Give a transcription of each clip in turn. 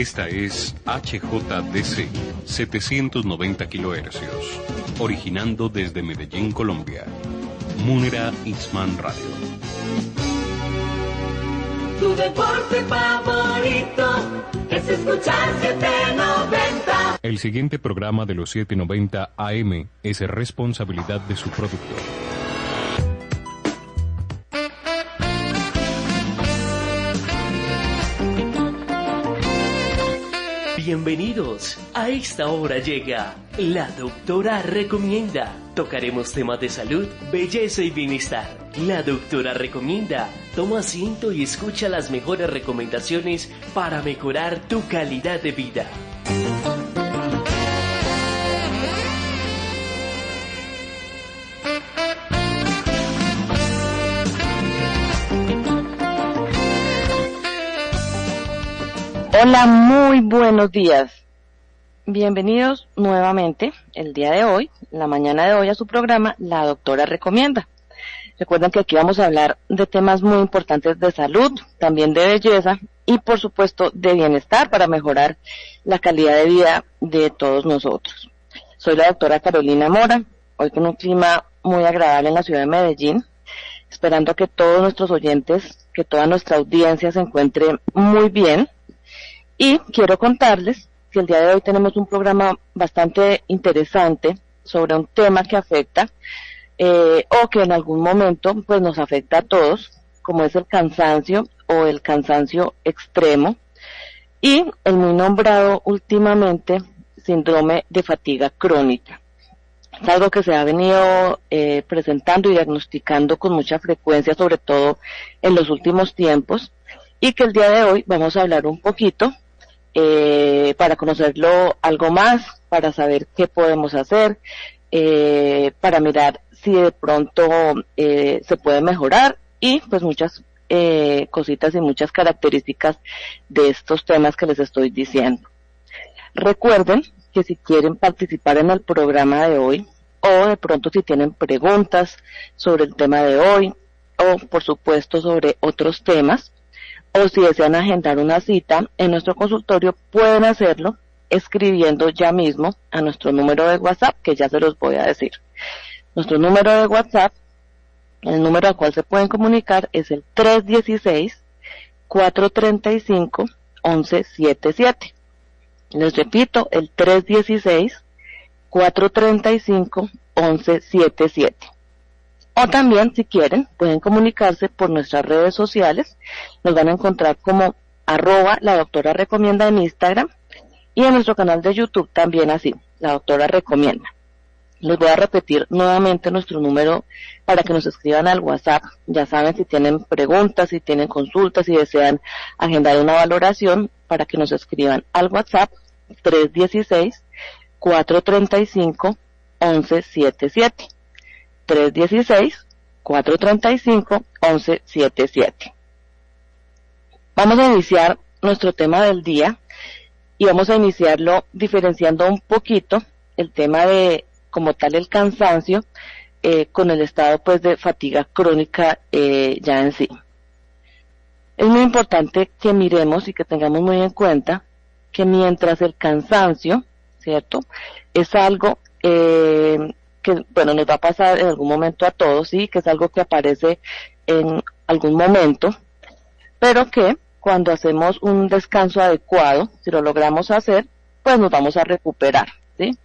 Esta es HJDC 790 kHz, originando desde Medellín, Colombia. Munera Isman Radio. Tu deporte favorito es escuchar 790. El siguiente programa de los 790 AM es responsabilidad de su productor. Bienvenidos. A esta hora llega La Doctora Recomienda. Tocaremos temas de salud, belleza y bienestar. La Doctora Recomienda. Toma asiento y escucha las mejores recomendaciones para mejorar tu calidad de vida. Hola, muy buenos días. Bienvenidos nuevamente el día de hoy, la mañana de hoy, a su programa La Doctora Recomienda. Recuerden que aquí vamos a hablar de temas muy importantes de salud, también de belleza y por supuesto de bienestar para mejorar la calidad de vida de todos nosotros. Soy la doctora Carolina Mora, hoy con un clima muy agradable en la ciudad de Medellín, esperando que todos nuestros oyentes, que toda nuestra audiencia se encuentre muy bien. Y quiero contarles que el día de hoy tenemos un programa bastante interesante sobre un tema que afecta o que en algún momento pues nos afecta a todos, como es el cansancio o el cansancio extremo y el muy nombrado últimamente síndrome de fatiga crónica. Es algo que se ha venido presentando y diagnosticando con mucha frecuencia, sobre todo en los últimos tiempos, y que el día de hoy vamos a hablar un poquito para conocerlo algo más, para saber qué podemos hacer, para mirar si de pronto se puede mejorar y pues muchas cositas y muchas características de estos temas que les estoy diciendo. Recuerden que si quieren participar en el programa de hoy o de pronto si tienen preguntas sobre el tema de hoy o por supuesto sobre otros temas, o si desean agendar una cita en nuestro consultorio, pueden hacerlo escribiendo ya mismo a nuestro número de WhatsApp, que ya se los voy a decir. Nuestro número de WhatsApp, el número al cual se pueden comunicar, es el 316-435-1177. Les repito, el 316-435-1177. O también, si quieren, pueden comunicarse por nuestras redes sociales. Nos van a encontrar como @la doctora recomienda en Instagram y en nuestro canal de YouTube también así, la doctora recomienda. Les voy a repetir nuevamente nuestro número para que nos escriban al WhatsApp. Ya saben, si tienen preguntas, si tienen consultas, si desean agendar una valoración, para que nos escriban al WhatsApp 316-435-1177. 316-435-1177. Vamos a iniciar nuestro tema del día y vamos a iniciarlo diferenciando un poquito el tema de, como tal, el cansancio con el estado pues de fatiga crónica ya en sí. Es muy importante que miremos y que tengamos muy en cuenta que mientras el cansancio, ¿cierto?, es algo que, bueno, nos va a pasar en algún momento a todos, sí, que es algo que aparece en algún momento, pero que cuando hacemos un descanso adecuado, si lo logramos hacer, pues nos vamos a recuperar, sí.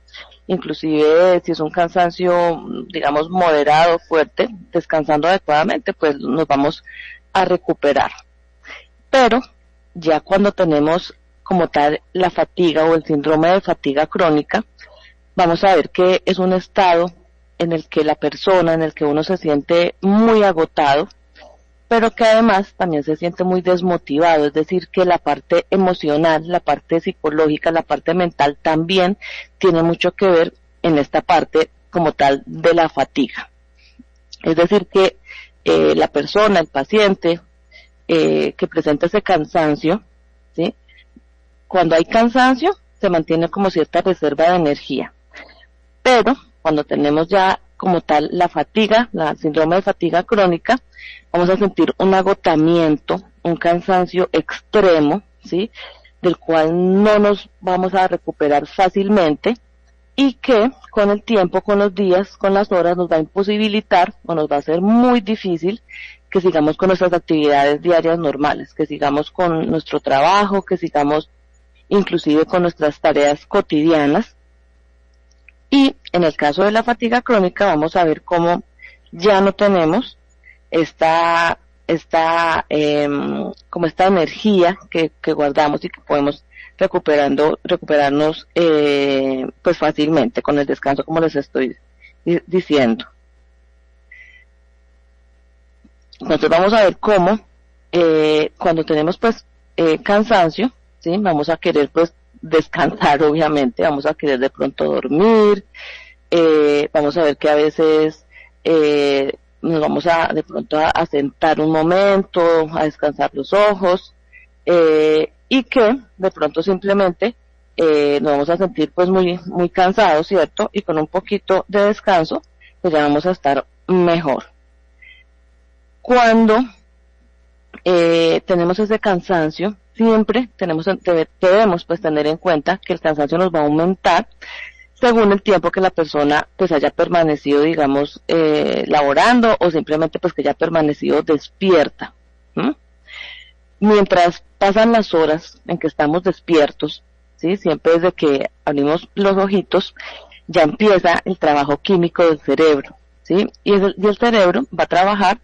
Inclusive si es un cansancio, digamos, moderado, fuerte, descansando adecuadamente, pues nos vamos a recuperar. Pero ya cuando tenemos como tal la fatiga o el síndrome de fatiga crónica, vamos a ver que es un estado en el que la persona, en el que uno se siente muy agotado, pero que además también se siente muy desmotivado, es decir, que la parte emocional, la parte psicológica, la parte mental también tiene mucho que ver en esta parte como tal de la fatiga. Es decir, que la persona, el paciente que presenta ese cansancio, ¿sí?, cuando hay cansancio se mantiene como cierta reserva de energía. Pero cuando tenemos ya como tal la fatiga, la síndrome de fatiga crónica, vamos a sentir un agotamiento, un cansancio extremo, ¿sí?, del cual no nos vamos a recuperar fácilmente y que con el tiempo, con los días, con las horas nos va a imposibilitar o nos va a ser muy difícil que sigamos con nuestras actividades diarias normales, que sigamos con nuestro trabajo, que sigamos inclusive con nuestras tareas cotidianas. Y en el caso de la fatiga crónica vamos a ver cómo ya no tenemos como esta energía que guardamos y que podemos recuperarnos pues fácilmente con el descanso, como les estoy diciendo. Entonces vamos a ver cómo cuando tenemos pues cansancio, ¿sí? Vamos a querer pues descansar, obviamente, vamos a querer de pronto dormir, vamos a ver que a veces nos vamos de pronto a sentar un momento, a descansar los ojos, y que de pronto simplemente nos vamos a sentir pues muy cansados, ¿cierto? Y con un poquito de descanso pues ya vamos a estar mejor. Cuando tenemos ese cansancio, siempre debemos pues tener en cuenta que el cansancio nos va a aumentar según el tiempo que la persona pues haya permanecido, digamos, laborando, o simplemente pues que haya permanecido despierta. Mientras pasan las horas en que estamos despiertos, ¿sí? Siempre desde que abrimos los ojitos ya empieza el trabajo químico del cerebro, ¿sí? Y el cerebro va a trabajar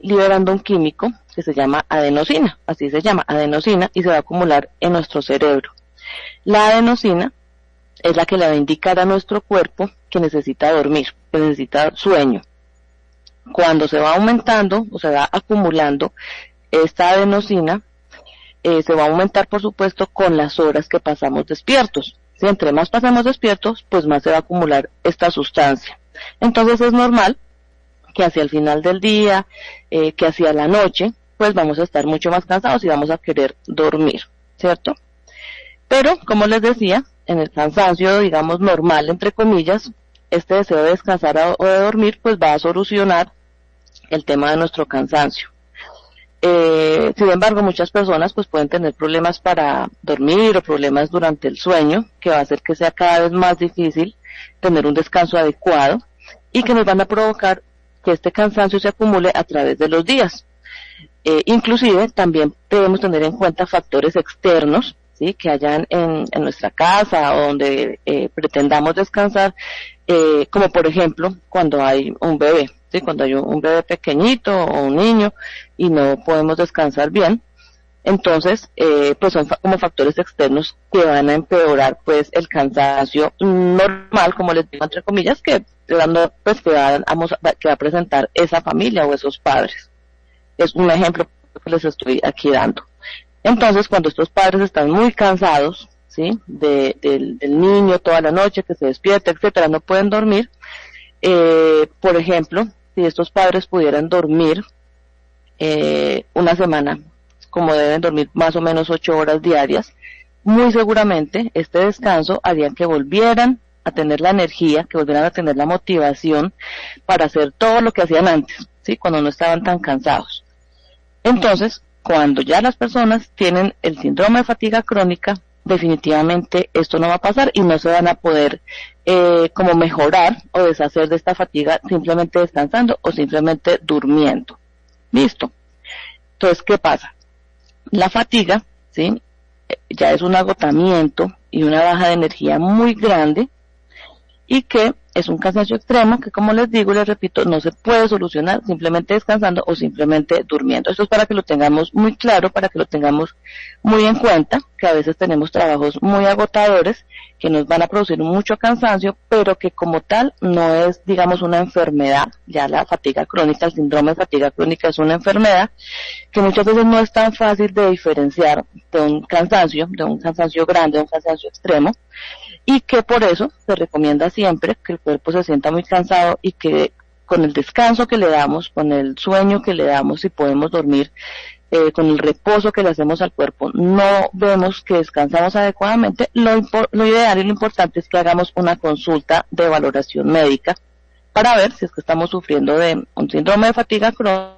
liberando un químico que se llama adenosina, así se llama, adenosina, y se va a acumular en nuestro cerebro. La adenosina es la que le va a indicar a nuestro cuerpo que necesita dormir, que necesita sueño. Cuando se va aumentando o se va acumulando esta adenosina, se va a aumentar, por supuesto, con las horas que pasamos despiertos. Si entre más pasamos despiertos, pues más se va a acumular esta sustancia. Entonces es normal que hacia el final del día, que hacia la noche, pues vamos a estar mucho más cansados y vamos a querer dormir, ¿cierto? Pero, como les decía, en el cansancio, digamos, normal, entre comillas, este deseo de descansar o de dormir, pues va a solucionar el tema de nuestro cansancio. Sin embargo, muchas personas pues pueden tener problemas para dormir o problemas durante el sueño, que va a hacer que sea cada vez más difícil tener un descanso adecuado y que nos van a provocar que este cansancio se acumule a través de los días. Inclusive también debemos tener en cuenta factores externos, ¿sí? Que hayan en nuestra casa o donde pretendamos descansar, como por ejemplo cuando hay un bebé, ¿sí? Cuando hay un bebé pequeñito o un niño y no podemos descansar bien, entonces pues son como factores externos que van a empeorar pues el cansancio normal, como les digo entre comillas, que va a presentar esa familia o esos padres. Es un ejemplo que les estoy aquí dando. Entonces, cuando estos padres están muy cansados, ¿sí? Del niño toda la noche, que se despierta, etcétera, no pueden dormir, por ejemplo, si estos padres pudieran dormir una semana, como deben dormir más o menos 8 horas diarias, muy seguramente este descanso haría que volvieran a tener la energía, que volvieran a tener la motivación para hacer todo lo que hacían antes, ¿sí? Cuando no estaban tan cansados. Entonces, cuando ya las personas tienen el síndrome de fatiga crónica, definitivamente esto no va a pasar y no se van a poder como mejorar o deshacer de esta fatiga simplemente descansando o simplemente durmiendo. ¿Listo? Entonces, ¿qué pasa? La fatiga, ¿sí? Ya es un agotamiento y una baja de energía muy grande y que es un cansancio extremo que, como les digo y les repito, no se puede solucionar simplemente descansando o simplemente durmiendo. Esto es para que lo tengamos muy claro, para que lo tengamos muy en cuenta, que a veces tenemos trabajos muy agotadores que nos van a producir mucho cansancio, pero que como tal no es, digamos, una enfermedad. Ya la fatiga crónica, el síndrome de fatiga crónica es una enfermedad que muchas veces no es tan fácil de diferenciar de un cansancio grande, de un cansancio extremo, y que por eso se recomienda siempre que el cuerpo se sienta muy cansado y que con el descanso que le damos, con el sueño que le damos, si podemos dormir, con el reposo que le hacemos al cuerpo, no vemos que descansamos adecuadamente, lo ideal y lo importante es que hagamos una consulta de valoración médica para ver si es que estamos sufriendo de un síndrome de fatiga crónica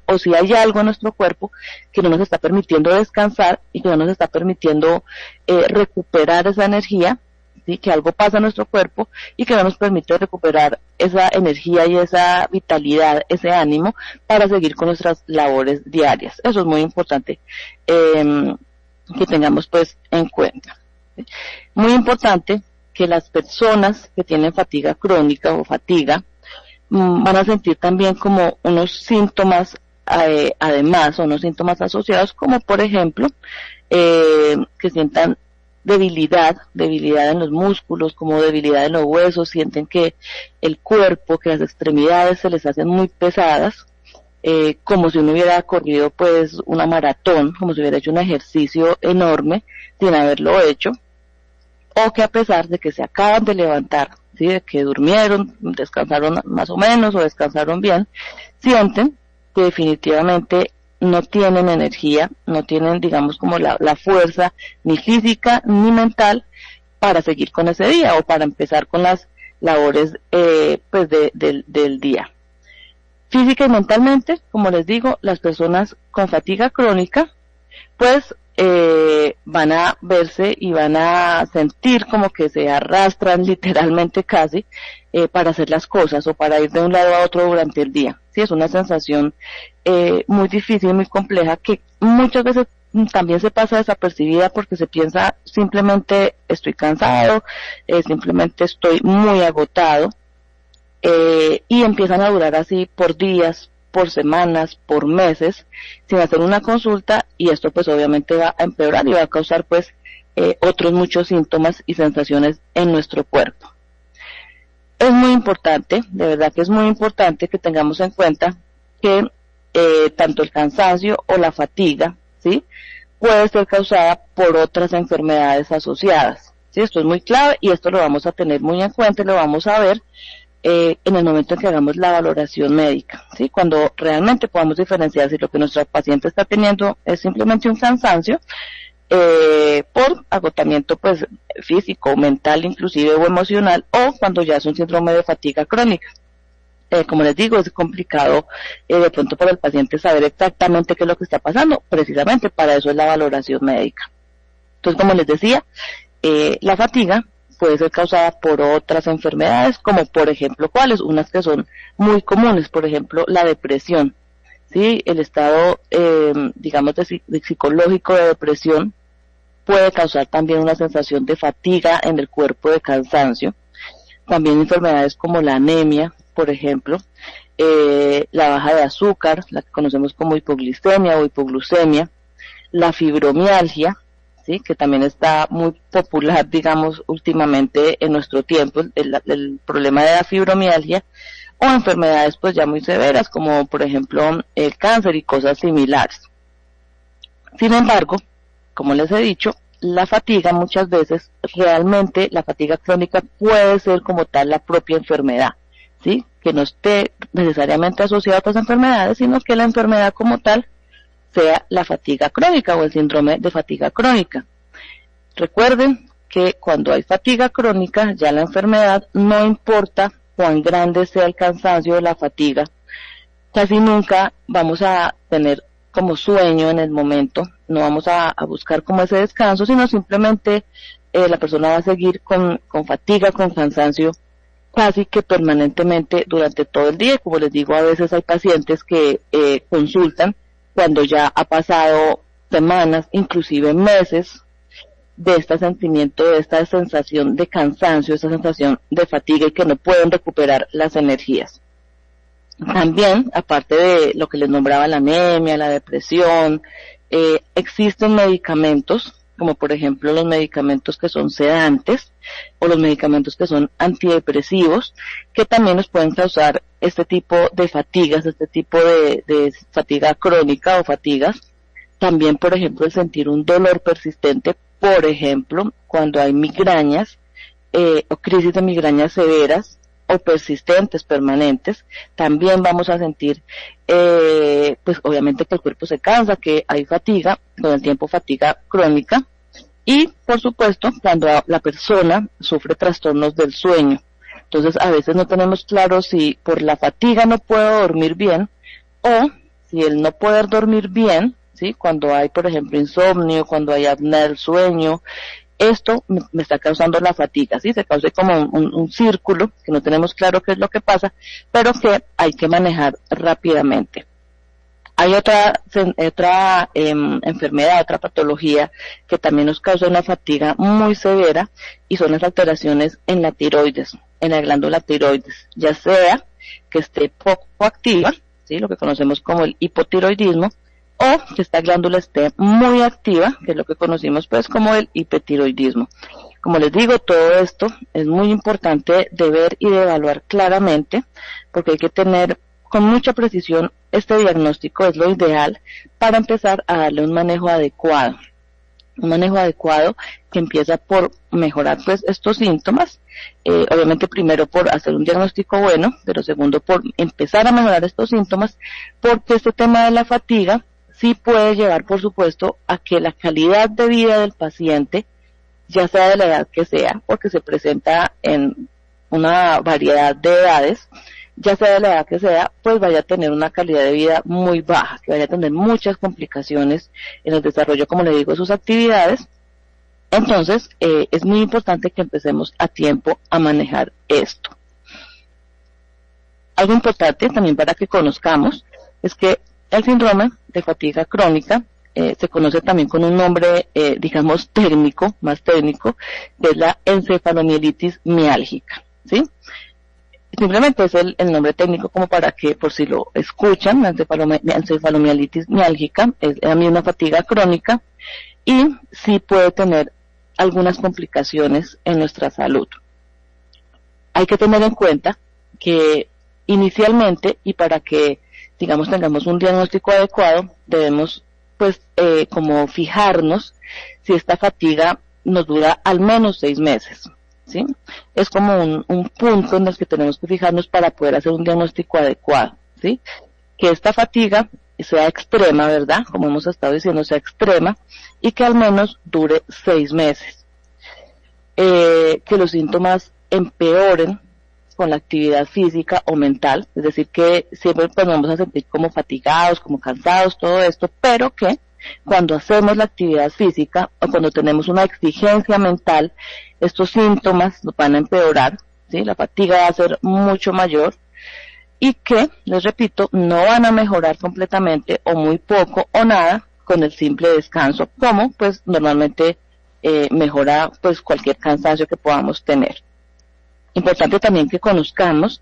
o si hay algo en nuestro cuerpo que no nos está permitiendo descansar y que no nos está permitiendo recuperar esa energía, ¿sí? Que algo pasa en nuestro cuerpo y que no nos permite recuperar esa energía y esa vitalidad, ese ánimo para seguir con nuestras labores diarias. Eso es muy importante que tengamos pues en cuenta. Muy importante que las personas que tienen fatiga crónica o fatiga van a sentir también como unos síntomas además, o unos síntomas asociados, como por ejemplo que sientan debilidad en los músculos, como debilidad en los huesos, sienten que el cuerpo, que las extremidades se les hacen muy pesadas, como si uno hubiera corrido pues una maratón, como si hubiera hecho un ejercicio enorme sin haberlo hecho, o que a pesar de que se acaban de levantar, ¿sí? De que durmieron, descansaron más o menos o descansaron bien, sienten que definitivamente no tienen energía, no tienen, digamos, como la fuerza ni física ni mental para seguir con ese día o para empezar con las labores pues del día. Física y mentalmente, como les digo, las personas con fatiga crónica pues van a verse y van a sentir como que se arrastran literalmente casi para hacer las cosas o para ir de un lado a otro durante el día. Sí, es una sensación muy difícil, muy compleja, que muchas veces también se pasa desapercibida porque se piensa simplemente estoy cansado, simplemente estoy muy agotado, y empiezan a durar así por días, por semanas, por meses, sin hacer una consulta, y esto pues obviamente va a empeorar y va a causar pues otros muchos síntomas y sensaciones en nuestro cuerpo. Es muy importante, de verdad que es muy importante que tengamos en cuenta que tanto el cansancio o la fatiga, ¿sí? Puede ser causada por otras enfermedades asociadas, ¿sí? Esto es muy clave y esto lo vamos a tener muy en cuenta y lo vamos a ver en el momento en que hagamos la valoración médica, ¿sí? Cuando realmente podamos diferenciar si lo que nuestro paciente está teniendo es simplemente un cansancio por agotamiento pues físico, mental inclusive o emocional, o cuando ya es un síndrome de fatiga crónica. Como les digo, es complicado de pronto para el paciente saber exactamente qué es lo que está pasando, precisamente para eso es la valoración médica. Entonces, como les decía, la fatiga puede ser causada por otras enfermedades, como por ejemplo, ¿cuáles? Unas que son muy comunes, por ejemplo, la depresión, ¿sí? El estado, digamos, de psicológico de depresión puede causar también una sensación de fatiga en el cuerpo, de cansancio. También enfermedades como la anemia, por ejemplo, la baja de azúcar, la que conocemos como hipoglicemia o hipoglucemia, la fibromialgia, ¿sí? Que también está muy popular, digamos, últimamente en nuestro tiempo, el problema de la fibromialgia, o enfermedades pues ya muy severas, como por ejemplo el cáncer y cosas similares. Sin embargo, como les he dicho, la fatiga muchas veces, realmente la fatiga crónica puede ser como tal la propia enfermedad, ¿sí? Que no esté necesariamente asociada a otras enfermedades, sino que la enfermedad como tal sea la fatiga crónica o el síndrome de fatiga crónica. Recuerden que cuando hay fatiga crónica, ya la enfermedad, no importa cuán grande sea el cansancio o la fatiga, casi nunca vamos a tener como sueño en el momento, no vamos a buscar como ese descanso, sino simplemente la persona va a seguir con fatiga, con cansancio, casi que permanentemente durante todo el día. Como les digo, a veces hay pacientes que consultan cuando ya ha pasado semanas, inclusive meses, de este sentimiento, de esta sensación de cansancio, esta sensación de fatiga y que no pueden recuperar las energías. También, aparte de lo que les nombraba, la anemia, la depresión, existen medicamentos, como por ejemplo los medicamentos que son sedantes o los medicamentos que son antidepresivos, que también nos pueden causar este tipo de fatigas, este tipo de fatiga crónica o fatigas. También, por ejemplo, el sentir un dolor persistente, por ejemplo, cuando hay migrañas o crisis de migrañas severas o persistentes, permanentes, también vamos a sentir, pues obviamente que el cuerpo se cansa, que hay fatiga, con el tiempo fatiga crónica, y por supuesto cuando la persona sufre trastornos del sueño. Entonces a veces no tenemos claro si por la fatiga no puedo dormir bien, o si el no poder dormir bien, ¿sí? Cuando hay, por ejemplo, insomnio, cuando hay apnea del sueño, esto me está causando la fatiga, ¿sí? Se causa como un círculo, que no tenemos claro qué es lo que pasa, pero que hay que manejar rápidamente. Hay otra enfermedad, otra patología que también nos causa una fatiga muy severa y son las alteraciones en la tiroides, en la glándula tiroides, ya sea que esté poco activa, ¿sí? Lo que conocemos como el hipotiroidismo, o que esta glándula esté muy activa, que es lo que conocimos pues como el hipertiroidismo. Como les digo, todo esto es muy importante de ver y de evaluar claramente, porque hay que tener con mucha precisión este diagnóstico, es lo ideal para empezar a darle un manejo adecuado. Un manejo adecuado que empieza por mejorar pues estos síntomas, obviamente primero por hacer un diagnóstico bueno, pero segundo por empezar a mejorar estos síntomas, porque este tema de la fatiga sí puede llevar, por supuesto, a que la calidad de vida del paciente, ya sea de la edad que sea, porque se presenta en una variedad de edades, ya sea de la edad que sea, pues vaya a tener una calidad de vida muy baja, que vaya a tener muchas complicaciones en el desarrollo, como le digo, de sus actividades. Entonces, es muy importante que empecemos a tiempo a manejar esto. Algo importante también para que conozcamos es que el síndrome de fatiga crónica se conoce también con un nombre, digamos, técnico, más técnico, que es la encefalomielitis miálgica, ¿sí? Simplemente es el nombre técnico como para que, por si lo escuchan, la encefalomielitis miálgica es también una fatiga crónica y sí puede tener algunas complicaciones en nuestra salud. Hay que tener en cuenta que inicialmente, y para que, digamos, tengamos un diagnóstico adecuado, debemos, pues, como fijarnos si esta fatiga nos dura al menos 6 meses. ¿Sí? Es como un punto en el que tenemos que fijarnos para poder hacer un diagnóstico adecuado, ¿sí? Que esta fatiga sea extrema, ¿verdad? Como hemos estado diciendo, sea extrema y que al menos dure 6 meses. Que los síntomas empeoren con la actividad física o mental, es decir, que siempre pues, nos vamos a sentir como fatigados, como cansados, todo esto, pero que cuando hacemos la actividad física o cuando tenemos una exigencia mental, estos síntomas nos van a empeorar, ¿sí? La fatiga va a ser mucho mayor y que, les repito, no van a mejorar completamente o muy poco o nada con el simple descanso, como pues normalmente mejora pues cualquier cansancio que podamos tener. Importante también que conozcamos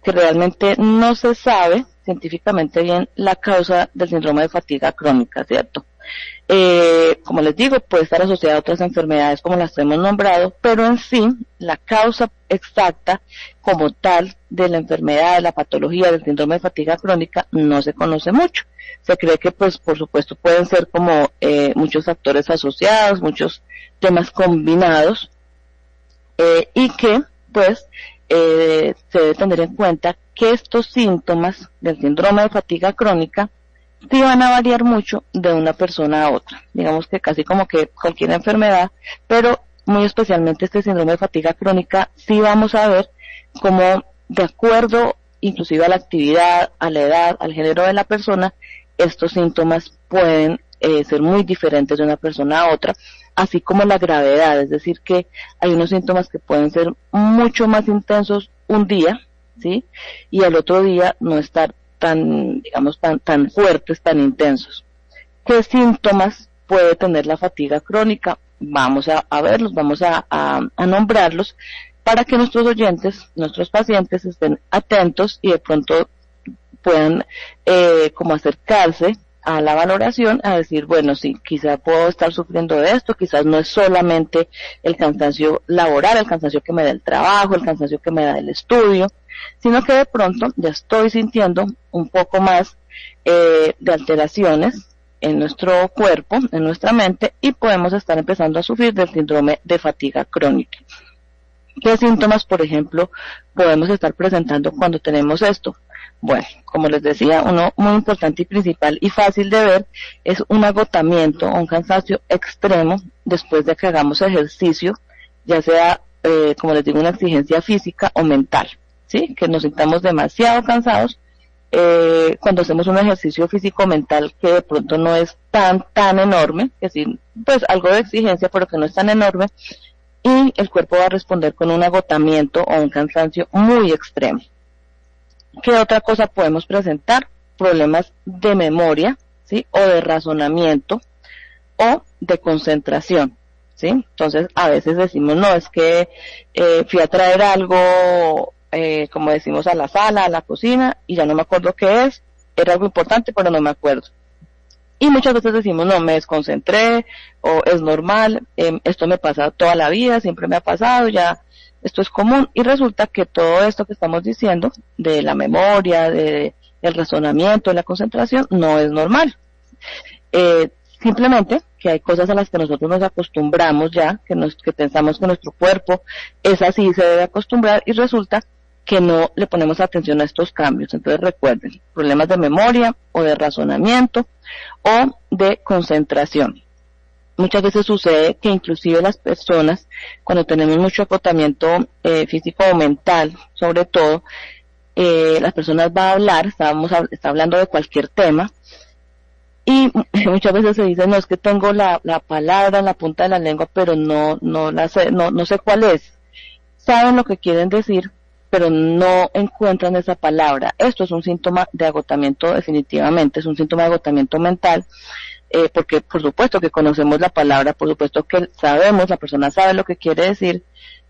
que realmente no se sabe científicamente bien la causa del síndrome de fatiga crónica, ¿cierto? Como les digo, puede estar asociada a otras enfermedades como las que hemos nombrado, pero en sí, la causa exacta como tal de la enfermedad, de la patología del síndrome de fatiga crónica no se conoce mucho. Se cree que, pues, por supuesto, pueden ser como muchos factores asociados, muchos temas combinados, y que, pues, se debe tener en cuenta que estos síntomas del síndrome de fatiga crónica sí van a variar mucho de una persona a otra. Digamos que casi como que cualquier enfermedad, pero muy especialmente este síndrome de fatiga crónica, sí vamos a ver cómo de acuerdo inclusive a la actividad, a la edad, al género de la persona, estos síntomas pueden ser muy diferentes de una persona a otra, así como la gravedad, es decir que hay unos síntomas que pueden ser mucho más intensos un día, ¿sí? Y al otro día no estar tan, digamos, tan fuertes, tan intensos. ¿Qué síntomas puede tener la fatiga crónica? Vamos a verlos, vamos a nombrarlos para que nuestros oyentes, nuestros pacientes estén atentos y de pronto puedan como acercarse a la valoración, a decir, bueno, sí, quizá puedo estar sufriendo de esto, quizás no es solamente el cansancio laboral, el cansancio que me da el trabajo, el cansancio que me da el estudio, sino que de pronto ya estoy sintiendo un poco más de alteraciones en nuestro cuerpo, en nuestra mente, y podemos estar empezando a sufrir del síndrome de fatiga crónica. ¿Qué síntomas, por ejemplo, podemos estar presentando cuando tenemos esto? Bueno, como les decía, uno muy importante y principal y fácil de ver es un agotamiento o un cansancio extremo después de que hagamos ejercicio, ya sea, como les digo, una exigencia física o mental, ¿sí? Que nos sintamos demasiado cansados cuando hacemos un ejercicio físico-mental que de pronto no es tan enorme, que sí, pues algo de exigencia, pero que no es tan enorme, y el cuerpo va a responder con un agotamiento o un cansancio muy extremo. ¿Qué otra cosa podemos presentar? Problemas de memoria, ¿sí? O de razonamiento, o de concentración, ¿sí? Entonces, a veces decimos, no, es que fui a traer algo, como decimos, a la sala, a la cocina, y ya no me acuerdo qué es, era algo importante, pero no me acuerdo. Y muchas veces decimos, no, me desconcentré, o es normal, esto me pasa toda la vida, siempre me ha pasado, ya, esto es común, y resulta que todo esto que estamos diciendo, de la memoria, del razonamiento, de la concentración, no es normal. Simplemente que hay cosas a las que nosotros nos acostumbramos ya, que pensamos que nuestro cuerpo es así, se debe acostumbrar, y resulta que no le ponemos atención a estos cambios. Entonces recuerden, problemas de memoria o de razonamiento o de concentración. Muchas veces sucede que inclusive las personas, cuando tenemos mucho agotamiento físico o mental, sobre todo, las personas van a hablar, está hablando de cualquier tema, y muchas veces se dice, no, es que tengo la palabra en la punta de la lengua, pero no sé cuál es. Saben lo que quieren decir, pero no encuentran esa palabra. Esto es un síntoma de agotamiento, definitivamente, es un síntoma de agotamiento mental, porque por supuesto que conocemos la palabra, por supuesto que sabemos, la persona sabe lo que quiere decir,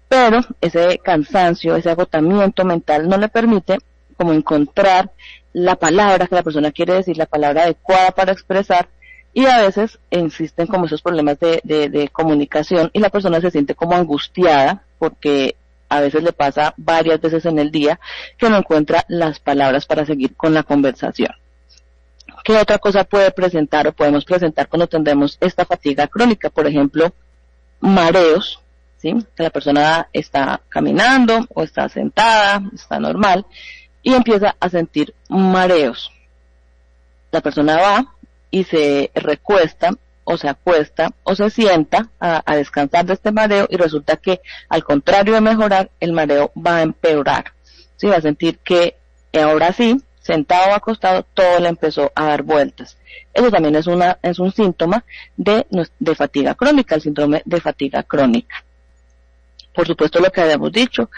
pero ese cansancio, ese agotamiento mental no le permite como encontrar la palabra que la persona quiere decir, la palabra adecuada para expresar, y a veces existen como esos problemas de comunicación, y la persona se siente como angustiada, porque a veces le pasa varias veces en el día que no encuentra las palabras para seguir con la conversación. ¿Qué otra cosa puede presentar o podemos presentar cuando tendremos esta fatiga crónica? Por ejemplo, mareos, ¿sí? Que la persona está caminando o está sentada, está normal, y empieza a sentir mareos. La persona va y se recuesta o se acuesta o se sienta a descansar de este mareo, y resulta que al contrario de mejorar, el mareo va a empeorar. Sí, va a sentir que ahora sí, sentado o acostado, todo le empezó a dar vueltas. Eso también es un síntoma de fatiga crónica, el síndrome de fatiga crónica. Por supuesto, lo que habíamos dicho,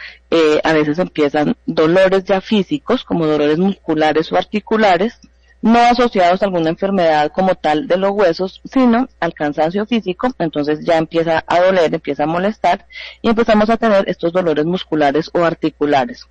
a veces empiezan dolores ya físicos, como dolores musculares o articulares, no asociados a alguna enfermedad como tal de los huesos, sino al cansancio físico. Entonces ya empieza a doler, empieza a molestar, y empezamos a tener estos dolores musculares o articulares.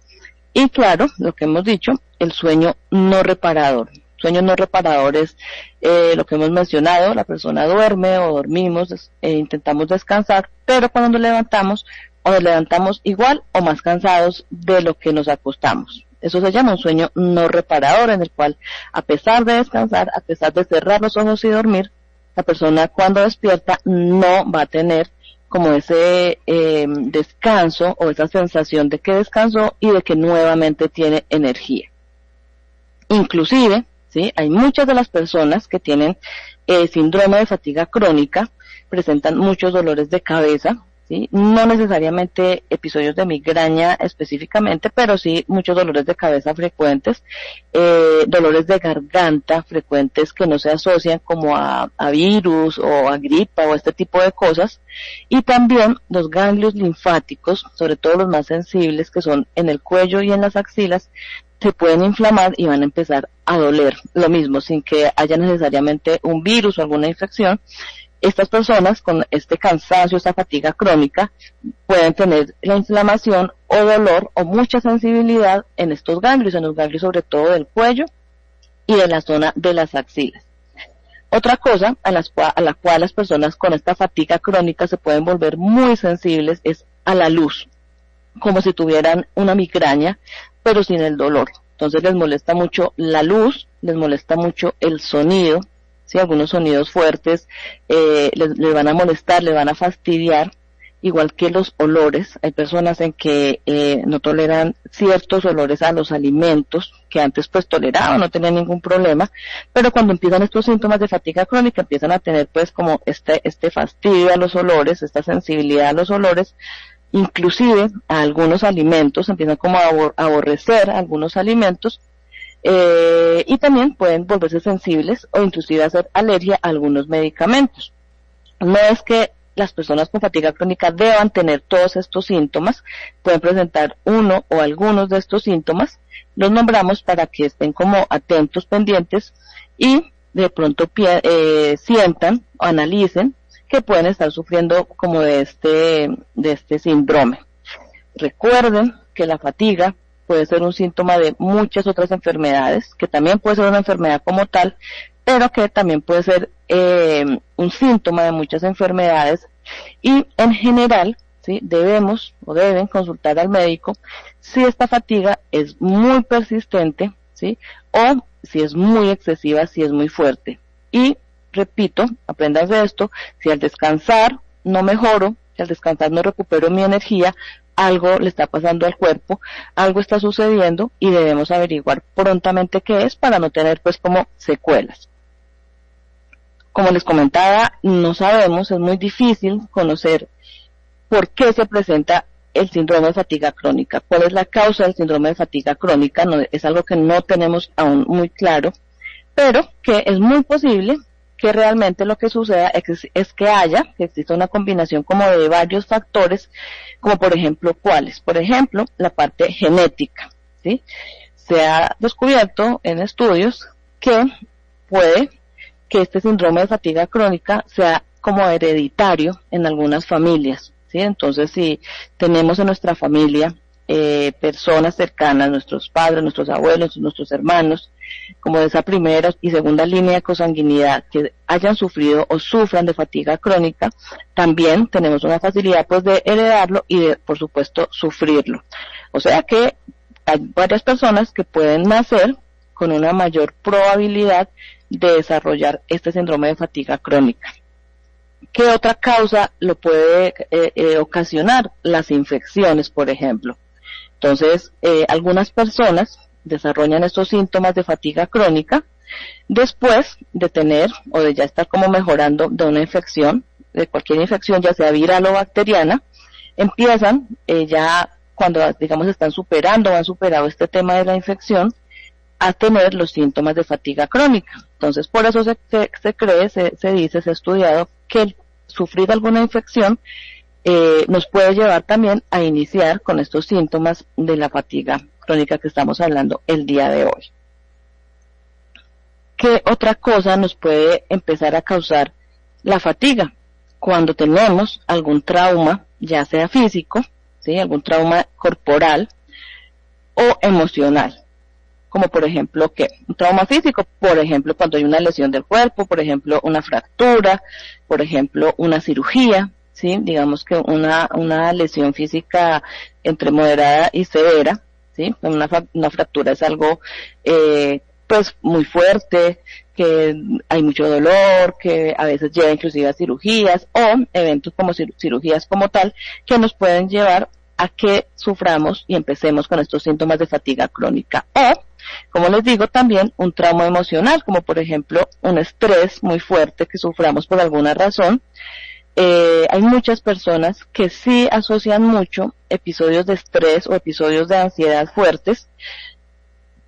Y claro, lo que hemos dicho, el sueño no reparador. Sueño no reparador es lo que hemos mencionado, la persona duerme o dormimos, intentamos descansar, pero cuando nos levantamos igual o más cansados de lo que nos acostamos. Eso se llama un sueño no reparador, en el cual, a pesar de descansar, a pesar de cerrar los ojos y dormir, la persona cuando despierta no va a tener como ese descanso o esa sensación de que descansó y de que nuevamente tiene energía. Inclusive, ¿sí? Hay muchas de las personas que tienen síndrome de fatiga crónica, presentan muchos dolores de cabeza, ¿sí? No necesariamente episodios de migraña específicamente, pero sí muchos dolores de cabeza frecuentes, dolores de garganta frecuentes que no se asocian como a virus o a gripa o este tipo de cosas, y también los ganglios linfáticos, sobre todo los más sensibles, que son en el cuello y en las axilas, se pueden inflamar y van a empezar a doler. Lo mismo, sin que haya necesariamente un virus o alguna infección. Estas personas con este cansancio, esta fatiga crónica, pueden tener la inflamación o dolor o mucha sensibilidad en estos ganglios, en los ganglios sobre todo del cuello y de la zona de las axilas. Otra cosa a la cual las personas con esta fatiga crónica se pueden volver muy sensibles es a la luz, como si tuvieran una migraña, pero sin el dolor. Entonces les molesta mucho la luz, les molesta mucho el sonido, ¿sí? Algunos sonidos fuertes les van a molestar, les van a fastidiar, igual que los olores. Hay personas en que no toleran ciertos olores a los alimentos que antes pues toleraban, no tenían ningún problema, pero cuando empiezan estos síntomas de fatiga crónica empiezan a tener pues como este fastidio a los olores, esta sensibilidad a los olores. Inclusive a algunos alimentos, empiezan como a aborrecer algunos alimentos, y también pueden volverse sensibles o inclusive hacer alergia a algunos medicamentos. No es que las personas con fatiga crónica deban tener todos estos síntomas, pueden presentar uno o algunos de estos síntomas, los nombramos para que estén como atentos, pendientes y de pronto sientan o analicen que pueden estar sufriendo como de este síndrome. Recuerden que la fatiga puede ser un síntoma de muchas otras enfermedades, que también puede ser una enfermedad como tal, pero que también puede ser un síntoma de muchas enfermedades, y en general, ¿sí?, deben consultar al médico si esta fatiga es muy persistente, ¿sí?, o si es muy excesiva, si es muy fuerte. Y repito, aprendas de esto, si al descansar no mejoro, si al descansar no recupero mi energía, algo le está pasando al cuerpo, algo está sucediendo y debemos averiguar prontamente qué es para no tener pues como secuelas. Como les comentaba, no sabemos, es muy difícil conocer por qué se presenta el síndrome de fatiga crónica, cuál es la causa del síndrome de fatiga crónica, no, es algo que no tenemos aún muy claro, pero que es muy posible que realmente lo que suceda es que exista una combinación como de varios factores, como por ejemplo, ¿cuáles? Por ejemplo, la parte genética, ¿sí? Se ha descubierto en estudios que puede que este síndrome de fatiga crónica sea como hereditario en algunas familias, ¿sí? Entonces, si tenemos en nuestra familia personas cercanas, nuestros padres, nuestros abuelos, nuestros hermanos, como de esa primera y segunda línea de consanguinidad, que hayan sufrido o sufran de fatiga crónica, también tenemos una facilidad pues de heredarlo y de, por supuesto, sufrirlo. O sea que hay varias personas que pueden nacer con una mayor probabilidad de desarrollar este síndrome de fatiga crónica. ¿Qué otra causa lo puede ocasionar? Las infecciones, por ejemplo. Entonces, algunas personas desarrollan estos síntomas de fatiga crónica después de tener o de ya estar como mejorando de una infección, de cualquier infección, ya sea viral o bacteriana, empiezan ya cuando digamos están superando o han superado este tema de la infección, a tener los síntomas de fatiga crónica. Entonces, por eso se dice, se ha estudiado que el sufrir alguna infección nos puede llevar también a iniciar con estos síntomas de la fatiga crónica que estamos hablando el día de hoy. ¿Qué otra cosa nos puede empezar a causar la fatiga? Cuando tenemos algún trauma, ya sea físico, ¿sí?, algún trauma corporal o emocional. Como por ejemplo, ¿qué? Un trauma físico, por ejemplo, cuando hay una lesión del cuerpo, por ejemplo, una fractura, por ejemplo, una cirugía, ¿sí? Digamos que una lesión física entre moderada y severa, ¿sí? Una fractura es algo, pues, muy fuerte, que hay mucho dolor, que a veces lleva inclusive a cirugías, o eventos como cirugías como tal, que nos pueden llevar a que suframos y empecemos con estos síntomas de fatiga crónica. O, como les digo, también un trauma emocional, como por ejemplo un estrés muy fuerte que suframos por alguna razón. Hay muchas personas que sí asocian mucho episodios de estrés o episodios de ansiedad fuertes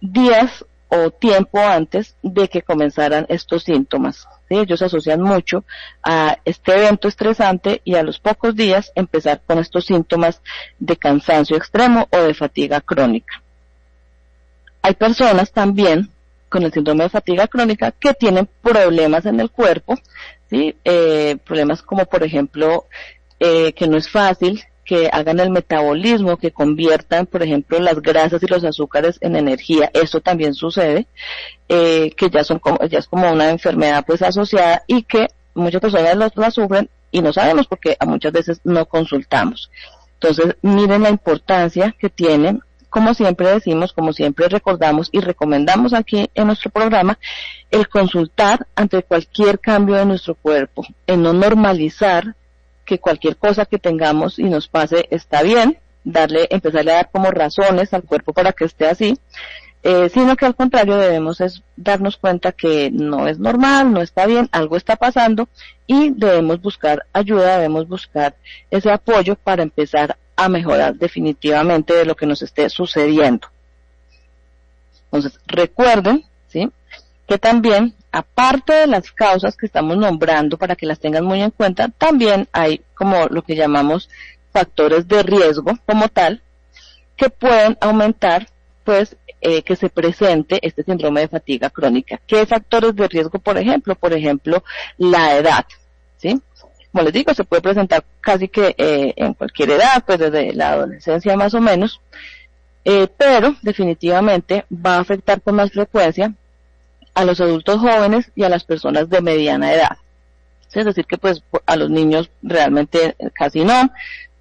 días o tiempo antes de que comenzaran estos síntomas, ¿sí? Ellos asocian mucho a este evento estresante y a los pocos días empezar con estos síntomas de cansancio extremo o de fatiga crónica. Hay personas también con el síndrome de fatiga crónica que tienen problemas en el cuerpo, ¿sí? Problemas como por ejemplo que no es fácil que hagan el metabolismo, que conviertan por ejemplo las grasas y los azúcares en energía. Esto también sucede, que ya es como una enfermedad pues asociada y que muchas personas la sufren y no sabemos porque a muchas veces no consultamos. Entonces miren la importancia que tiene, como siempre decimos, como siempre recordamos y recomendamos aquí en nuestro programa, el consultar ante cualquier cambio de nuestro cuerpo, el no normalizar que cualquier cosa que tengamos y nos pase está bien, empezarle a dar como razones al cuerpo para que esté así, sino que al contrario debemos es darnos cuenta que no es normal, no está bien, algo está pasando y debemos buscar ayuda, debemos buscar ese apoyo para empezar a mejorar definitivamente de lo que nos esté sucediendo. Entonces, recuerden, ¿sí?, que también, aparte de las causas que estamos nombrando para que las tengan muy en cuenta, también hay como lo que llamamos factores de riesgo como tal, que pueden aumentar, pues, que se presente este síndrome de fatiga crónica. ¿Qué factores de riesgo, por ejemplo? Por ejemplo, la edad, ¿sí? Como les digo, se puede presentar casi que en cualquier edad, pues desde la adolescencia más o menos, pero definitivamente va a afectar con más frecuencia a los adultos jóvenes y a las personas de mediana edad. Es decir, que pues a los niños realmente casi no,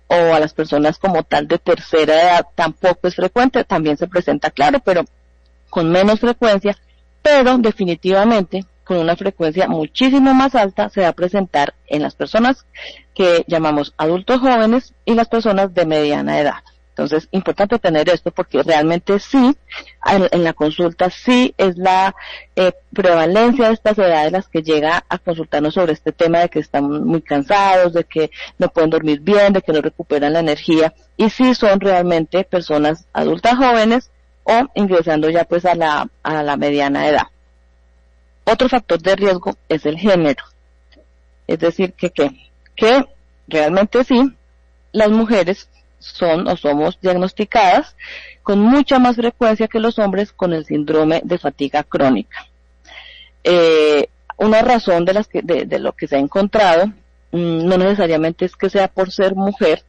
o a las personas como tal de tercera edad tampoco es frecuente, también se presenta, claro, pero con menos frecuencia, pero definitivamente con una frecuencia muchísimo más alta se va a presentar en las personas que llamamos adultos jóvenes y las personas de mediana edad. Entonces, importante tener esto porque realmente sí, en la consulta sí es la prevalencia de estas edades las que llega a consultarnos sobre este tema de que están muy cansados, de que no pueden dormir bien, de que no recuperan la energía, y sí son realmente personas adultas jóvenes o ingresando ya pues a la mediana edad. Otro factor de riesgo es el género. Es decir, que realmente sí, las mujeres son o somos diagnosticadas con mucha más frecuencia que los hombres con el síndrome de fatiga crónica. Una razón de lo que se ha encontrado no necesariamente es que sea por ser mujer,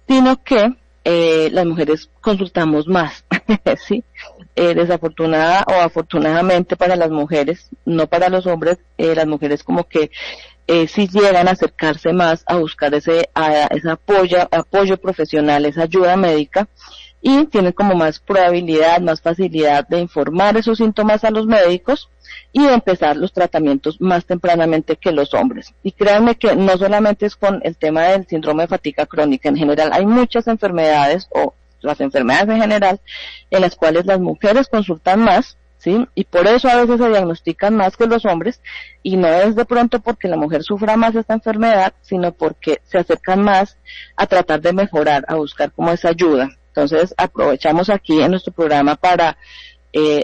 sino que las mujeres consultamos más, ¿sí? Desafortunada o afortunadamente para las mujeres, no para los hombres, las mujeres como que sí llegan a acercarse más a buscar ese apoyo profesional, esa ayuda médica, y tienen como más probabilidad, más facilidad de informar esos síntomas a los médicos y de empezar los tratamientos más tempranamente que los hombres. Y créanme que no solamente es con el tema del síndrome de fatiga crónica, en general hay muchas enfermedades o las enfermedades en general en las cuales las mujeres consultan más, ¿sí? Y por eso a veces se diagnostican más que los hombres, y no es de pronto porque la mujer sufra más esta enfermedad, sino porque se acercan más a tratar de mejorar, a buscar como esa ayuda. Entonces aprovechamos aquí en nuestro programa para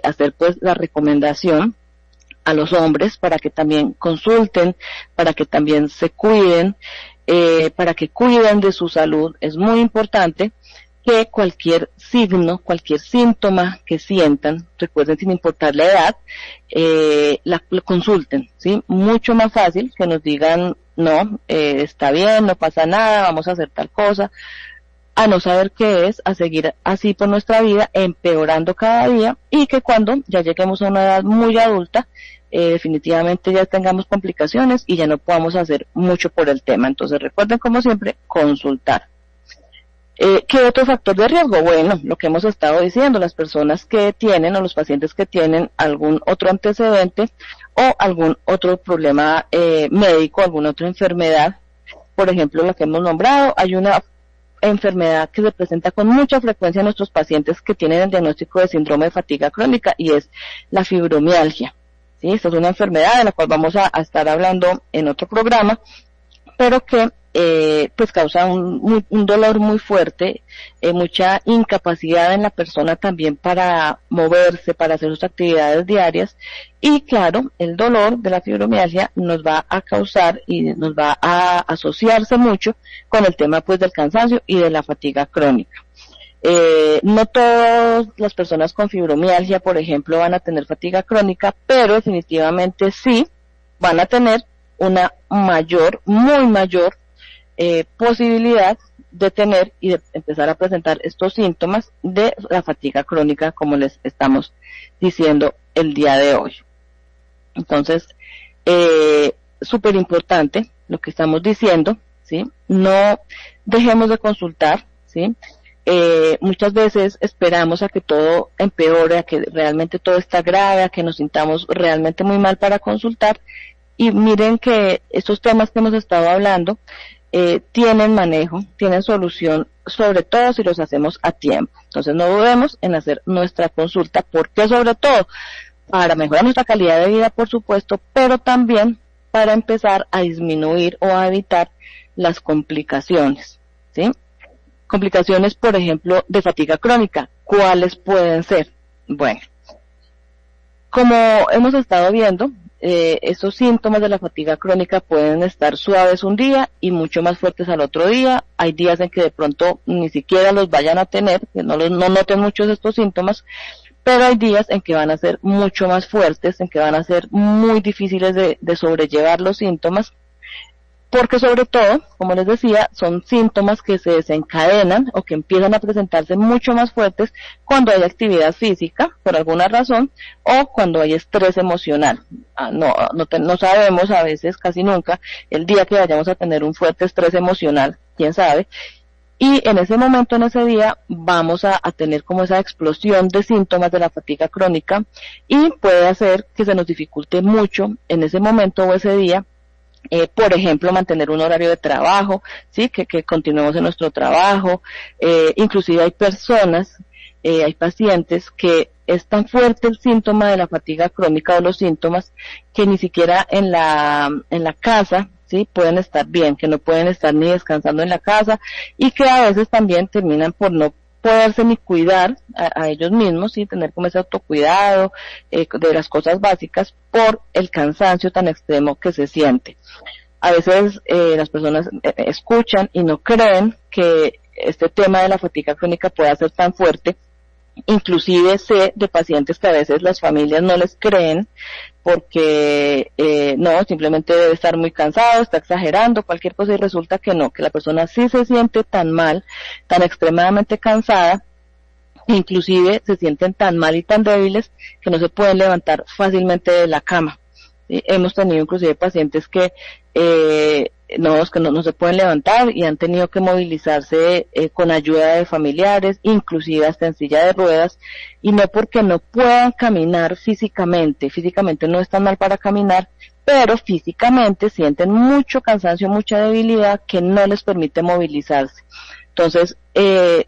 hacer pues la recomendación a los hombres para que también consulten, para que también se cuiden, para que cuiden de su salud. Es muy importante que cualquier signo, cualquier síntoma que sientan, recuerden sin importar la edad, lo consulten, ¿sí? Mucho más fácil que nos digan, no, está bien, no pasa nada, vamos a hacer tal cosa, a no saber qué es, a seguir así por nuestra vida, empeorando cada día, y que cuando ya lleguemos a una edad muy adulta, definitivamente ya tengamos complicaciones y ya no podamos hacer mucho por el tema. Entonces recuerden, como siempre, consultar. ¿Qué otro factor de riesgo? Bueno, lo que hemos estado diciendo, las personas que tienen o los pacientes que tienen algún otro antecedente o algún otro problema médico, alguna otra enfermedad. Por ejemplo, lo que hemos nombrado, hay una enfermedad que se presenta con mucha frecuencia en nuestros pacientes que tienen el diagnóstico de síndrome de fatiga crónica, y es la fibromialgia. ¿Sí? Esta es una enfermedad de la cual vamos a estar hablando en otro programa, pero que pues causa un dolor muy fuerte, mucha incapacidad en la persona también para moverse, para hacer sus actividades diarias, y claro, el dolor de la fibromialgia nos va a causar y nos va a asociarse mucho con el tema pues del cansancio y de la fatiga crónica. No todas las personas con fibromialgia, por ejemplo, van a tener fatiga crónica, pero definitivamente sí van a tener una mayor, muy mayor posibilidad de tener y de empezar a presentar estos síntomas de la fatiga crónica, como les estamos diciendo el día de hoy. Entonces, súper importante lo que estamos diciendo, ¿sí? No dejemos de consultar, ¿sí? Muchas veces esperamos a que todo empeore, a que realmente todo está grave, a que nos sintamos realmente muy mal para consultar, y miren que estos temas que hemos estado hablando tienen manejo, tienen solución, sobre todo si los hacemos a tiempo. Entonces no dudemos en hacer nuestra consulta, porque sobre todo para mejorar nuestra calidad de vida, por supuesto, pero también para empezar a disminuir o a evitar las complicaciones, ¿sí? Complicaciones, por ejemplo, de fatiga crónica. ¿Cuáles pueden ser? Bueno, Como hemos estado viendo, estos síntomas de la fatiga crónica pueden estar suaves un día y mucho más fuertes al otro día. Hay días en que de pronto ni siquiera los vayan a tener, que no noten muchos de estos síntomas, pero hay días en que van a ser mucho más fuertes, en que van a ser muy difíciles de sobrellevar los síntomas, porque sobre todo, como les decía, son síntomas que se desencadenan o que empiezan a presentarse mucho más fuertes cuando hay actividad física, por alguna razón, o cuando hay estrés emocional. No sabemos a veces, casi nunca, el día que vayamos a tener un fuerte estrés emocional, quién sabe, y en ese momento, en ese día, vamos a tener como esa explosión de síntomas de la fatiga crónica y puede hacer que se nos dificulte mucho en ese momento o ese día, por ejemplo, mantener un horario de trabajo, sí, que continuemos en nuestro trabajo. Inclusive hay personas, hay pacientes que es tan fuerte el síntoma de la fatiga crónica o los síntomas que ni siquiera en la casa, sí, pueden estar bien, que no pueden estar ni descansando en la casa y que a veces también terminan por no poderse ni cuidar a ellos mismos y tener como ese autocuidado de las cosas básicas por el cansancio tan extremo que se siente. A veces las personas escuchan y no creen que este tema de la fatiga crónica pueda ser tan fuerte. Inclusive sé de pacientes que a veces las familias no les creen porque no, simplemente debe estar muy cansado, está exagerando, cualquier cosa, y resulta que no, que la persona sí se siente tan mal, tan extremadamente cansada, inclusive se sienten tan mal y tan débiles que no se pueden levantar fácilmente de la cama. ¿Sí? Hemos tenido inclusive pacientes que no se pueden levantar y han tenido que movilizarse con ayuda de familiares, inclusive hasta en silla de ruedas, y no porque no puedan caminar físicamente no están mal para caminar, pero físicamente sienten mucho cansancio, mucha debilidad que no les permite movilizarse. Entonces,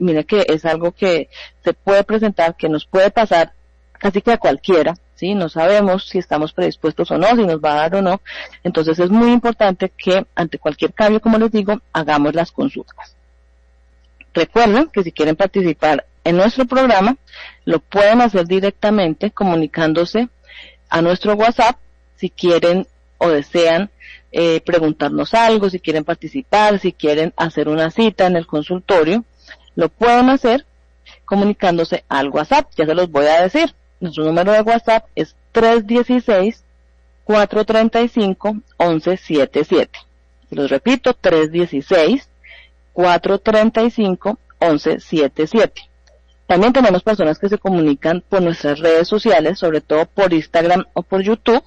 mire que es algo que se puede presentar, que nos puede pasar casi que a cualquiera, ¿sí? No sabemos si estamos predispuestos o no, si nos va a dar o no. Entonces es muy importante que ante cualquier cambio, como les digo, hagamos las consultas. Recuerden que si quieren participar en nuestro programa, lo pueden hacer directamente comunicándose a nuestro WhatsApp si quieren o desean preguntarnos algo, si quieren participar, si quieren hacer una cita en el consultorio, lo pueden hacer comunicándose al WhatsApp. Ya se los voy a decir. Nuestro número de WhatsApp es 316-435-1177. Los repito, 316-435-1177. También tenemos personas que se comunican por nuestras redes sociales, sobre todo por Instagram o por YouTube.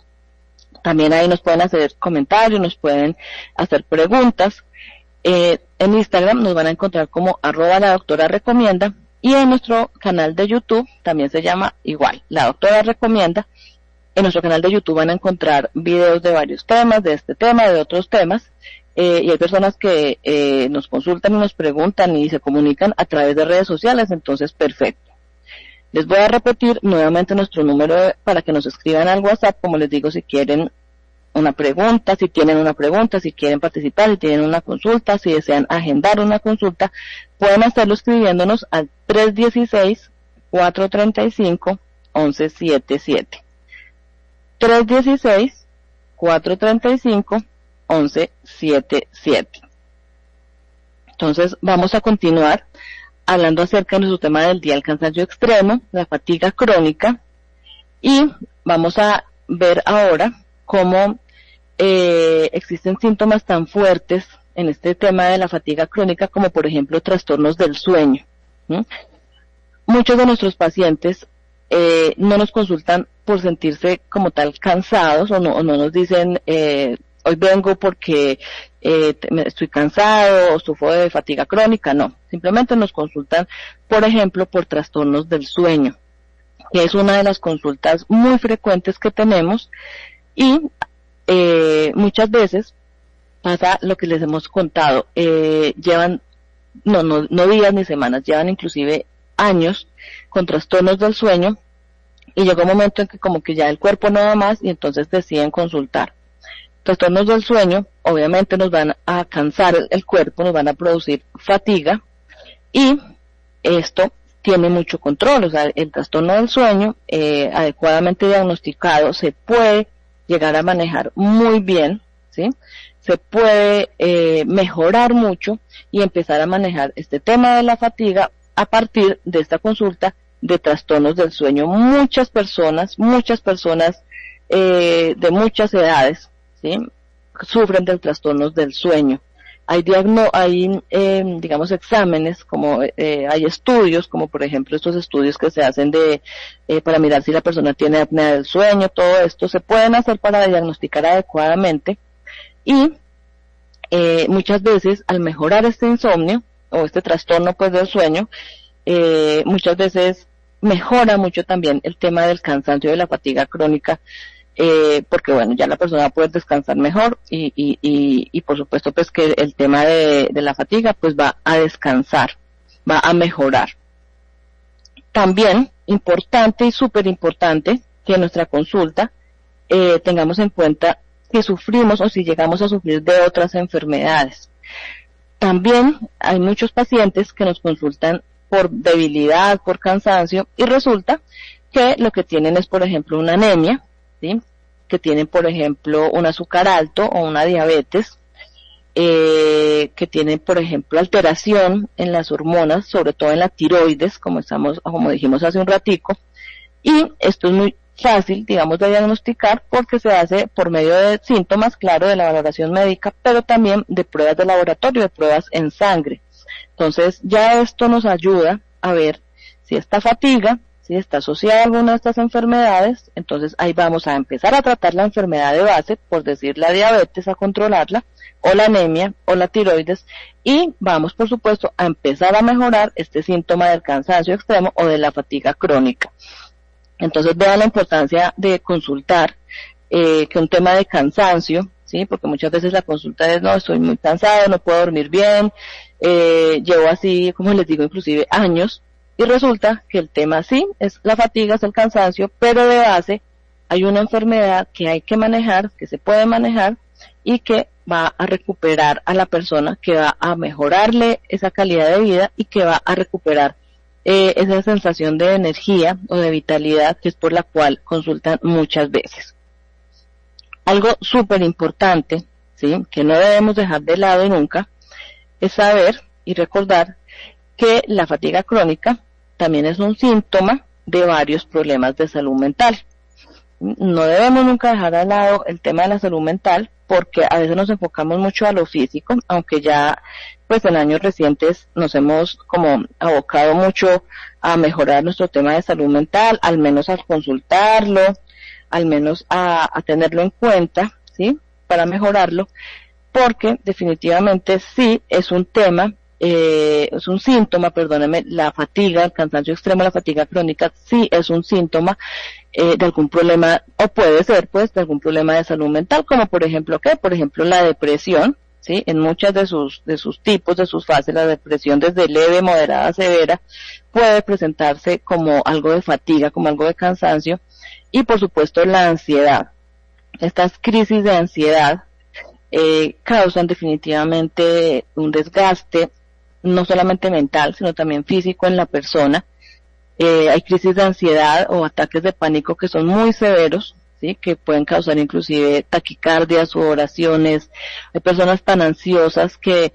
También ahí nos pueden hacer comentarios, nos pueden hacer preguntas. En Instagram nos van a encontrar como @la doctora recomienda. Y en nuestro canal de YouTube también se llama igual, La Doctora Recomienda. En nuestro canal de YouTube van a encontrar videos de varios temas, de este tema, de otros temas. Y hay personas que nos consultan y nos preguntan y se comunican a través de redes sociales, entonces perfecto. Les voy a repetir nuevamente nuestro número para que nos escriban al WhatsApp, como les digo, si quieren una pregunta, si tienen una pregunta, si quieren participar, si tienen una consulta, si desean agendar una consulta, pueden hacerlo escribiéndonos al 316-435-1177. 316-435-1177. Entonces vamos a continuar hablando acerca de nuestro tema del día, el cansancio extremo, la fatiga crónica, y vamos a ver ahora cómo existen síntomas tan fuertes en este tema de la fatiga crónica como por ejemplo trastornos del sueño. Muchos de nuestros pacientes no nos consultan por sentirse como tal cansados o no nos dicen hoy vengo porque estoy cansado o sufro de fatiga crónica, no, simplemente nos consultan por ejemplo por trastornos del sueño, que es una de las consultas muy frecuentes que tenemos. Y muchas veces pasa lo que les hemos contado, llevan no días ni semanas, llevan inclusive años con trastornos del sueño y llega un momento en que como que ya el cuerpo no da más y entonces deciden consultar. Trastornos del sueño obviamente nos van a cansar el cuerpo, nos van a producir fatiga y esto tiene mucho control. O sea, el trastorno del sueño, adecuadamente diagnosticado, se puede llegar a manejar muy bien, ¿sí? Se puede mejorar mucho y empezar a manejar este tema de la fatiga a partir de esta consulta de trastornos del sueño. Muchas personas de muchas edades, ¿sí?, sufren de trastornos del sueño. Hay digamos, exámenes, como hay estudios, como por ejemplo estos estudios que se hacen para mirar si la persona tiene apnea del sueño. Todo esto se pueden hacer para diagnosticar adecuadamente, y muchas veces al mejorar este insomnio o este trastorno pues del sueño, muchas veces mejora mucho también el tema del cansancio y de la fatiga crónica, porque bueno, ya la persona va a poder descansar mejor y por supuesto pues que el tema de la fatiga pues va a descansar, va a mejorar. También importante y súper importante que en nuestra consulta tengamos en cuenta que sufrimos o si llegamos a sufrir de otras enfermedades. También hay muchos pacientes que nos consultan por debilidad, por cansancio, y resulta que lo que tienen es, por ejemplo, una anemia, ¿sí?, que tienen, por ejemplo, un azúcar alto o una diabetes, que tienen, por ejemplo, alteración en las hormonas, sobre todo en la tiroides, como dijimos hace un ratico, y esto es muy fácil, digamos, de diagnosticar porque se hace por medio de síntomas, claro, de la valoración médica, pero también de pruebas de laboratorio, de pruebas en sangre. Entonces, ya esto nos ayuda a ver si esta fatiga, si está asociada a alguna de estas enfermedades. Entonces ahí vamos a empezar a tratar la enfermedad de base, por decir la diabetes, a controlarla, o la anemia, o la tiroides, y vamos, por supuesto, a empezar a mejorar este síntoma del cansancio extremo o de la fatiga crónica. Entonces vean la importancia de consultar, que un tema de cansancio, ¿sí?, porque muchas veces la consulta es, no, estoy muy cansado, no puedo dormir bien, llevo así, como les digo, inclusive años, y resulta que el tema sí es la fatiga, es el cansancio, pero de base hay una enfermedad que hay que manejar, que se puede manejar y que va a recuperar a la persona, que va a mejorarle esa calidad de vida y que va a recuperar esa sensación de energía o de vitalidad, que es por la cual consultan muchas veces. Algo súper importante, ¿sí?, que no debemos dejar de lado nunca, es saber y recordar que la fatiga crónica también es un síntoma de varios problemas de salud mental. No debemos nunca dejar de lado el tema de la salud mental, porque a veces nos enfocamos mucho a lo físico, aunque ya pues en años recientes nos hemos como abocado mucho a mejorar nuestro tema de salud mental, al menos a consultarlo, al menos a tenerlo en cuenta, ¿sí?, para mejorarlo, porque definitivamente sí es un tema, es un síntoma, perdónenme, la fatiga, el cansancio extremo, la fatiga crónica, sí es un síntoma de algún problema, o puede ser pues de algún problema de salud mental, como por ejemplo, ¿qué? Por ejemplo, la depresión, ¿sí?, en muchas de sus tipos, de sus fases. La depresión, desde leve, moderada, severa, puede presentarse como algo de fatiga, como algo de cansancio, y por supuesto la ansiedad. Estas crisis de ansiedad causan definitivamente un desgaste, no solamente mental, sino también físico en la persona. Hay crisis de ansiedad o ataques de pánico que son muy severos, ¿sí?, que pueden causar inclusive taquicardias, sudoraciones. Hay personas tan ansiosas que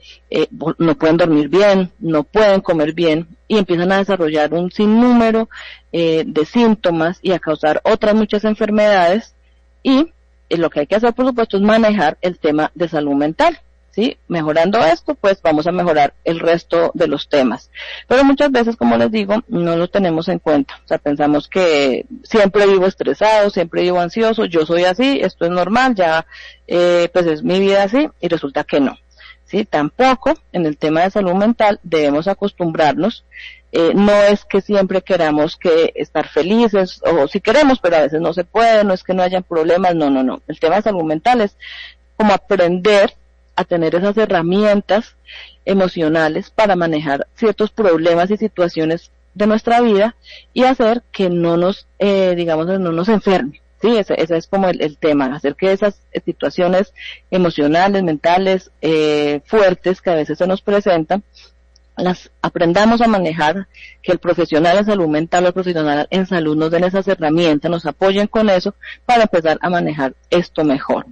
no pueden dormir bien, no pueden comer bien, y empiezan a desarrollar un sinnúmero de síntomas y a causar otras muchas enfermedades. Y lo que hay que hacer, por supuesto, es manejar el tema de salud mental, ¿sí? Mejorando esto, pues vamos a mejorar el resto de los temas. Pero muchas veces, como les digo, no lo tenemos en cuenta. O sea, pensamos que siempre vivo estresado, siempre vivo ansioso, yo soy así, esto es normal, ya pues es mi vida así, y resulta que no, ¿sí? Tampoco en el tema de salud mental debemos acostumbrarnos. No es que siempre queramos que estar felices, o si queremos, pero a veces no se puede, no es que no hayan problemas, no. El tema de salud mental es como aprender a tener esas herramientas emocionales para manejar ciertos problemas y situaciones de nuestra vida y hacer que no nos, no nos enferme. Sí, ese es como el tema, hacer que esas situaciones emocionales, mentales, fuertes que a veces se nos presentan, las aprendamos a manejar, que el profesional en salud mental o el profesional en salud nos den esas herramientas, nos apoyen con eso para empezar a manejar esto mejor.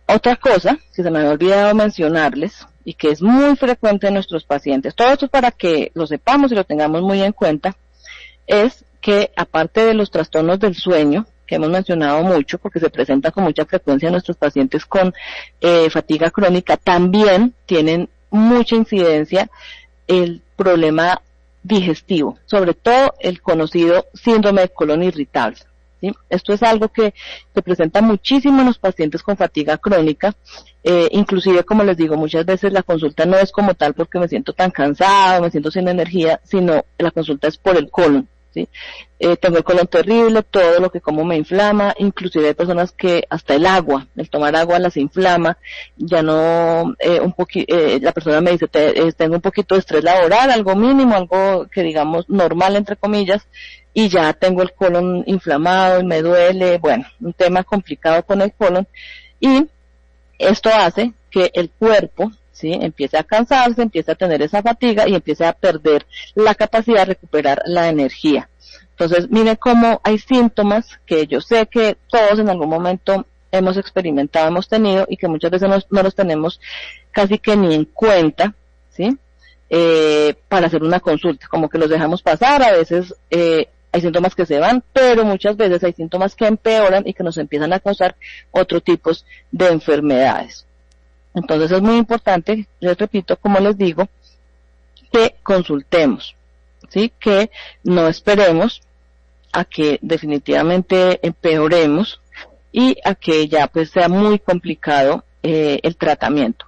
Otra cosa que se me había olvidado mencionarles y que es muy frecuente en nuestros pacientes, todo esto para que lo sepamos y lo tengamos muy en cuenta, es que aparte de los trastornos del sueño, que hemos mencionado mucho porque se presentan con mucha frecuencia en nuestros pacientes con fatiga crónica, también tienen mucha incidencia el problema digestivo, sobre todo el conocido síndrome de colon irritable, ¿sí? Esto es algo que se presenta muchísimo en los pacientes con fatiga crónica, inclusive, como les digo, muchas veces la consulta no es como tal porque me siento tan cansado, me siento sin energía, sino la consulta es por el colon, ¿sí? Tengo el colon terrible, todo lo que como me inflama, inclusive hay personas que hasta el tomar agua las inflama, ya no, la persona me dice, tengo un poquito de estrés laboral, algo mínimo, algo que digamos normal entre comillas, y ya tengo el colon inflamado y me duele, bueno, un tema complicado con el colon, y esto hace que el cuerpo, ¿sí?, empiece a cansarse, empiece a tener esa fatiga y empiece a perder la capacidad de recuperar la energía. Entonces, miren cómo hay síntomas que yo sé que todos en algún momento hemos experimentado, hemos tenido y que muchas veces no los tenemos casi que ni en cuenta, ¿sí?, para hacer una consulta, como que los dejamos pasar, a veces hay síntomas que se van, pero muchas veces hay síntomas que empeoran y que nos empiezan a causar otros tipos de enfermedades. Entonces es muy importante, les repito, como les digo, que consultemos, ¿sí?, que no esperemos a que definitivamente empeoremos y a que ya pues sea muy complicado el tratamiento.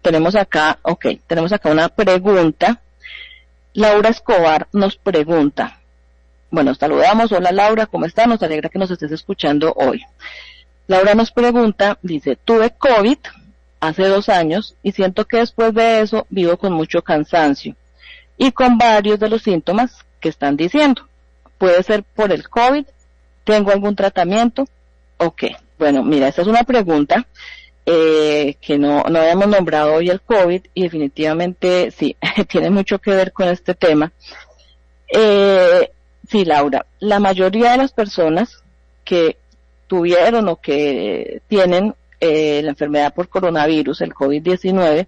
Tenemos acá una pregunta. Laura Escobar nos pregunta, bueno, saludamos, hola Laura, ¿cómo está? Nos alegra que nos estés escuchando hoy. Laura nos pregunta, dice, tuve COVID hace 2 años y siento que después de eso vivo con mucho cansancio y con varios de los síntomas que están diciendo. ¿Puede ser por el COVID? ¿Tengo algún tratamiento? ¿O qué? Bueno, mira, esta es una pregunta que no habíamos nombrado hoy el COVID y definitivamente sí, tiene mucho que ver con este tema. Sí, Laura, la mayoría de las personas que tuvieron o que tienen la enfermedad por coronavirus, el COVID-19,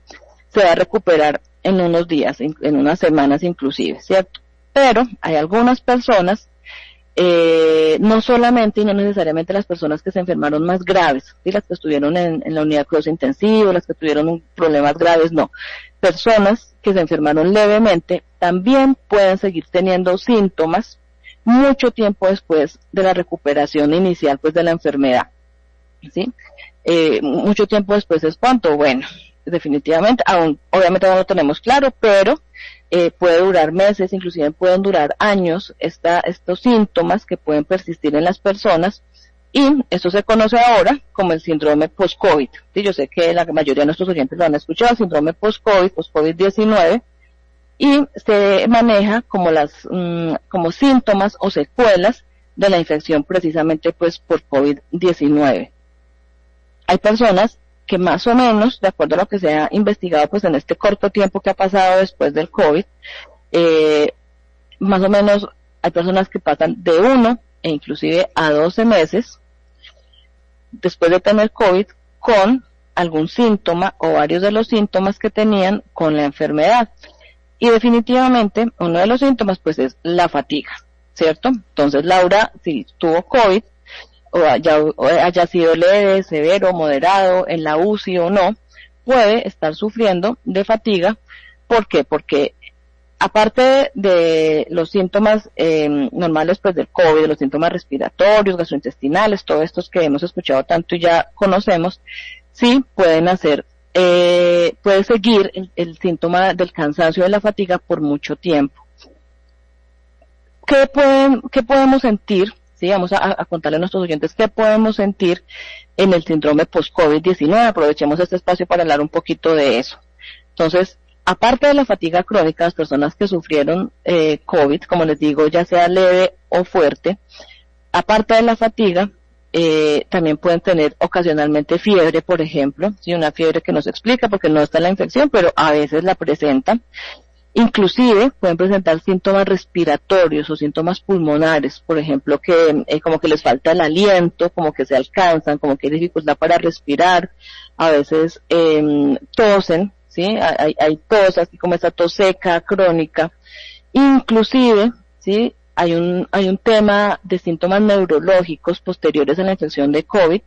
se va a recuperar en unos días, en unas semanas inclusive, ¿cierto? Pero hay algunas personas, no solamente y no necesariamente las personas que se enfermaron más graves, ¿sí?, las que estuvieron en la unidad de cuidados intensivos, las que tuvieron problemas graves, no. Personas que se enfermaron levemente también pueden seguir teniendo síntomas mucho tiempo después de la recuperación inicial pues de la enfermedad, ¿sí? Mucho tiempo después es cuánto, bueno, definitivamente, obviamente no lo tenemos claro, pero puede durar meses, inclusive pueden durar años estos síntomas que pueden persistir en las personas, y esto se conoce ahora como el síndrome post-COVID. ¿Sí? Yo sé que la mayoría de nuestros oyentes lo han escuchado, el síndrome post-COVID, post-COVID-19, y se maneja como síntomas o secuelas de la infección precisamente pues por COVID-19. Hay personas que más o menos, de acuerdo a lo que se ha investigado pues en este corto tiempo que ha pasado después del COVID, más o menos hay personas que pasan de 1 e inclusive a 12 meses después de tener COVID con algún síntoma o varios de los síntomas que tenían con la enfermedad. Y definitivamente uno de los síntomas pues es la fatiga, ¿cierto? Entonces Laura, si tuvo COVID, o haya sido leve, severo, moderado, en la UCI o no, puede estar sufriendo de fatiga. ¿Por qué? Porque aparte de los síntomas normales pues del COVID, de los síntomas respiratorios, gastrointestinales, todos estos que hemos escuchado tanto y ya conocemos, sí pueden puede seguir el síntoma del cansancio y de la fatiga por mucho tiempo. ¿Qué podemos sentir? Sí, vamos a contarle a nuestros oyentes qué podemos sentir en el síndrome post-COVID-19. Aprovechemos este espacio para hablar un poquito de eso. Entonces, aparte de la fatiga crónica, las personas que sufrieron COVID, como les digo, ya sea leve o fuerte, aparte de la fatiga, también pueden tener ocasionalmente fiebre, por ejemplo, ¿sí? Una fiebre que no se explica porque no está en la infección, pero a veces la presentan. Inclusive pueden presentar síntomas respiratorios o síntomas pulmonares, por ejemplo, que como que les falta el aliento, como que se alcanzan, como que hay dificultad para respirar, a veces tosen, ¿sí? Hay tos, así como esa tos seca, crónica. Inclusive, ¿sí? Hay un tema de síntomas neurológicos posteriores a la infección de COVID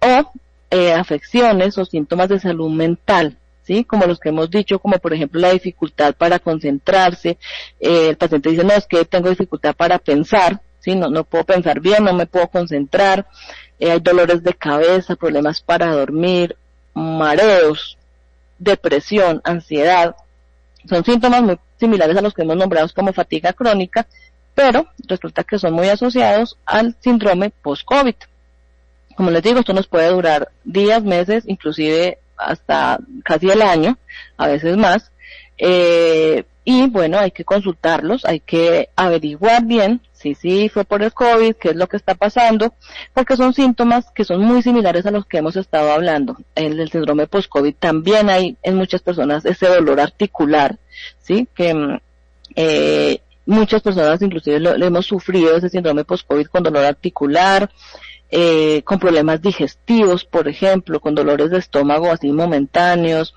o afecciones o síntomas de salud mental, ¿sí? Como los que hemos dicho, como por ejemplo la dificultad para concentrarse. El paciente dice, no, es que tengo dificultad para pensar, ¿sí? No puedo pensar bien, no me puedo concentrar. Hay dolores de cabeza, problemas para dormir, mareos, depresión, ansiedad. Son síntomas muy similares a los que hemos nombrado como fatiga crónica, pero resulta que son muy asociados al síndrome post-COVID. Como les digo, esto nos puede durar días, meses, inclusive hasta casi el año, a veces más. Y bueno, hay que consultarlos, hay que averiguar bien si sí fue por el COVID, qué es lo que está pasando, porque son síntomas que son muy similares a los que hemos estado hablando. En el síndrome post-COVID también hay en muchas personas ese dolor articular, ¿sí? Que muchas personas inclusive lo hemos sufrido, ese síndrome post-COVID con dolor articular, con problemas digestivos, por ejemplo, con dolores de estómago así momentáneos.